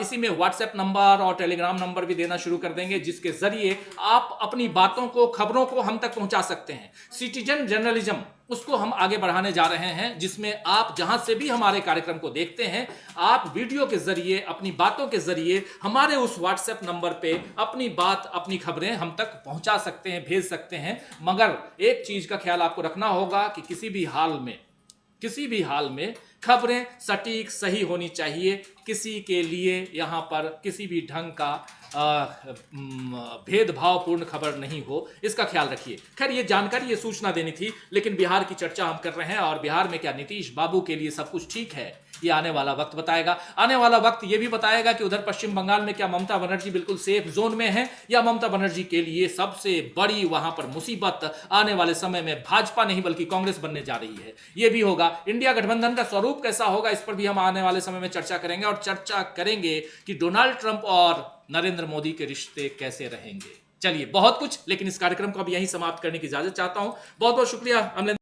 इसी में व्हाट्सएप नंबर और टेलीग्राम नंबर भी देना शुरू कर देंगे, जिसके जरिए आप अपनी बातों को, खबरों को हम तक पहुंचा सकते हैं। सिटीजन जर्नलिज्म, उसको हम आगे बढ़ाने जा रहे हैं, जिसमें आप जहां से भी हमारे कार्यक्रम को देखते हैं, आप वीडियो के जरिए, अपनी बातों के जरिए हमारे उस व्हाट्सएप नंबर पे अपनी बात, अपनी खबरें हम तक पहुंचा सकते हैं, भेज सकते हैं। मगर एक चीज का ख्याल आपको रखना होगा कि किसी भी हाल में खबरें सटीक, सही होनी चाहिए। किसी के लिए यहां पर किसी भी ढंग का भेदभावपूर्ण खबर नहीं हो, इसका ख्याल रखिए। खैर, ये जानकारी, ये सूचना देनी थी, लेकिन बिहार की चर्चा हम कर रहे हैं, और बिहार में क्या नीतीश बाबू के लिए सब कुछ ठीक है, ये आने वाला वक्त बताएगा। आने वाला वक्त ये भी बताएगा कि उधर पश्चिम बंगाल में क्या ममता बनर्जी बिल्कुल सेफ जोन में है, या ममता बनर्जी के लिए सबसे बड़ी वहां पर मुसीबत आने वाले समय में भाजपा नहीं बल्कि कांग्रेस बनने जा रही है। ये भी होगा। इंडिया गठबंधन का स्वरूप कैसा होगा, इस पर भी हम आने वाले समय में चर्चा करेंगे, और चर्चा करेंगे कि डोनाल्ड ट्रंप और नरेंद्र मोदी के रिश्ते कैसे रहेंगे। चलिए, बहुत कुछ, लेकिन इस कार्यक्रम को अब यहीं समाप्त करने की इजाजत चाहता हूं। बहुत बहुत शुक्रिया।